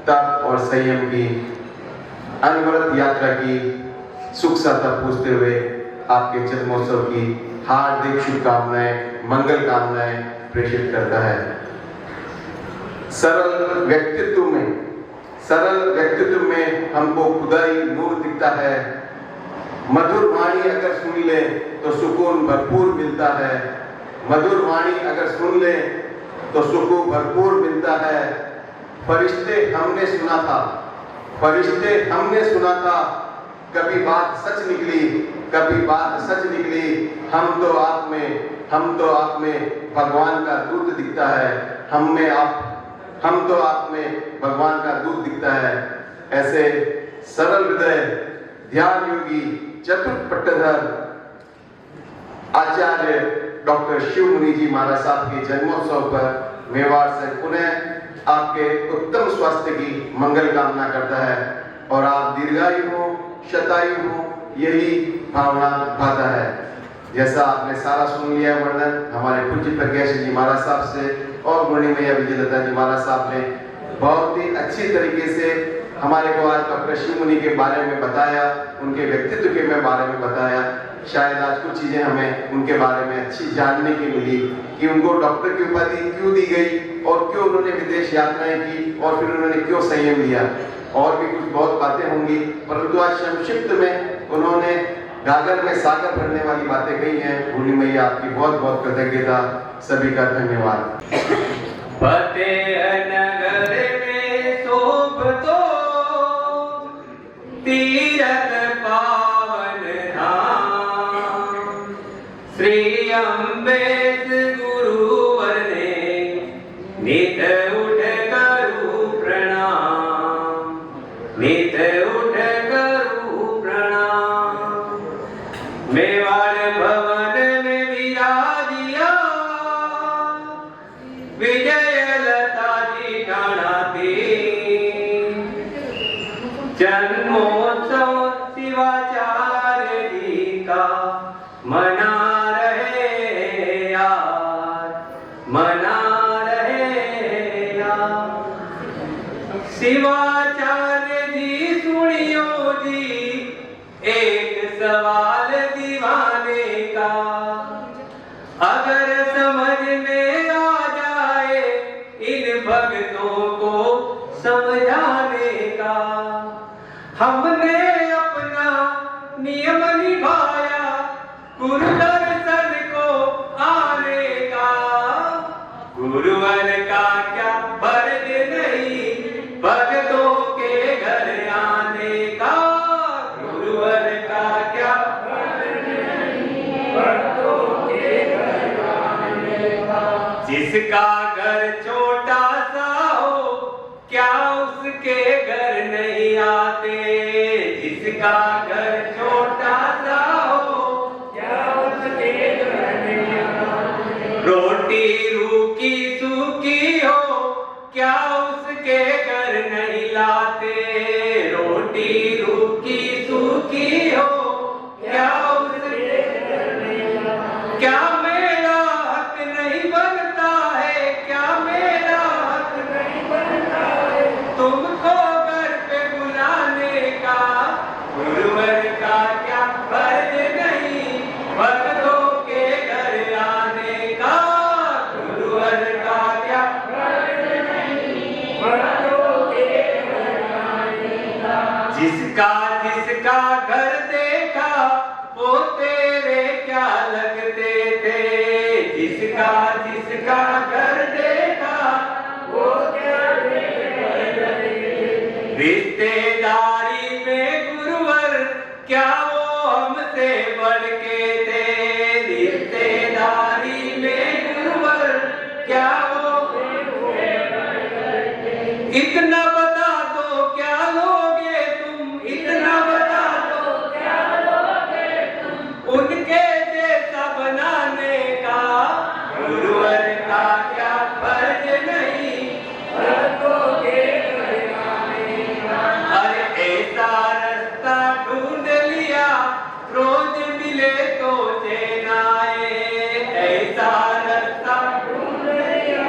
तप और संयम की अनवरत यात्रा की सुख साथा पूछते हुए आपके जन्मोत्सव की हार्दिक शुभकामनाएं मंगल कामनाएं प्रेषित करता है। सरल व्यक्तित्व में हमको खुदा ही नूर दिखता है। मधुर वाणी अगर सुन ले तो सुकून भरपूर मिलता है। मधुर वाणी अगर सुन ले तो सुकून भरपूर मिलता है। फरिश्ते हमने सुना था कभी बात सच निकली। हम तो आप में भगवान का दूत दिखता है। हम तो आप में भगवान का दूत दिखता है। ऐसे सरल हृदय ध्यान योगी चतुर पट्टधर आचार्य डॉक्टर शिव मुनि जी महाराज साहब के जन्मोत्सव पर मेवाड़ से पुनः आपके उत्तम स्वास्थ्य की मंगल कामना करता है और आप दीर्घायु हो शतायु हो यही भावना भाता है। जैसा आपने सारा सुन लिया वर्णन हमारे पूज्य प्रज्ञा जी महाराज साहब से और गुणी मैया विजयलता जी महाराज साहब ने बहुत ही अच्छी तरीके से हमारे को आज डॉक्टर शिव मुनि के बारे में बताया, उनके व्यक्तित्व के बारे में बताया। शायद आज कुछ चीजें हमें उनके बारे में अच्छी जानने की मिली कि उनको डॉक्टर की उपाधि क्यों दी गई और क्यों उन्होंने विदेश यात्राएं की और फिर उन्होंने क्यों संयम लिया। और भी कुछ बहुत बातें होंगी परंतु आज संक्षिप्त में उन्होंने गागर में सागर भरने वाली बातें कही हैं। भूली मैया आपकी बहुत बहुत कृतज्ञता। सभी का धन्यवाद। फतेहनगर में शोभतो तीरथ पावन धाम। श्री अम्बेश गुरुवर ने नित उठ करू प्रणाम। मेवाड़ भवन में विराजिया विजयलता जी ठाणाती। जन्मोत्सव शिवाचार्य जी का मना रहे यार। शिवाचार्य जी सुनियो जी एक सवाल दीवाने का। अगर समझ में आ जाए इन भक्तों को समझाने का। हमने अपना नियम निभाया गुरु दर्शन को आने का। गुरुवर का क्या फर्ज नहीं भक्तों के घर आने का। गुरुवर का क्या फर्ज नहीं भक्तों के घर आने का। जिसका घर छोटा सा हो क्या उसके घर नहीं आते। जिसका घर छोटा सा हो क्या उसके रोटी रूखी सूखी हो क्या उसके घर नहीं लाते, रोटी रूखी सूखी हो क्या उसके घर नहीं लाते। क्या मेरा हक नहीं बनता है, क्या मेरा हक नहीं बनता है तुमको घर पे बुलाने का, गुरुवर का क्या फर्ज नहीं भक्तों के घर आने का, गुरुवर का क्या फर्ज नहीं भक्तों के घर आने का। जिसका जिसका घर देखा वो तेरे क्या लगते थे, जिसका जिसका घर देखा वो क्या लगते थे। रिश्तेदारी में गुरुवर क्या वो हमसे बढ़ के थे, रिश्तेदारी में गुरुवर क्या वो इतना बता दो क्या लोगे तुम, इतना बता दो क्या लोगे तुम उनके जैसा बनाने का, गुरुवर का क्या फर्ज नहीं भक्तों के घर आने का। अरे ऐसा रास्ता ढूंढ लिया रोज मिले तो चैन आए, ऐसा रास्ता ढूंढ लिया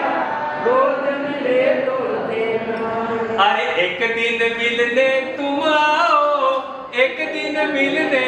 रोज मिले तो चैन आए। अरे एक दिन मिलने तुम आओ, एक दिन मिलने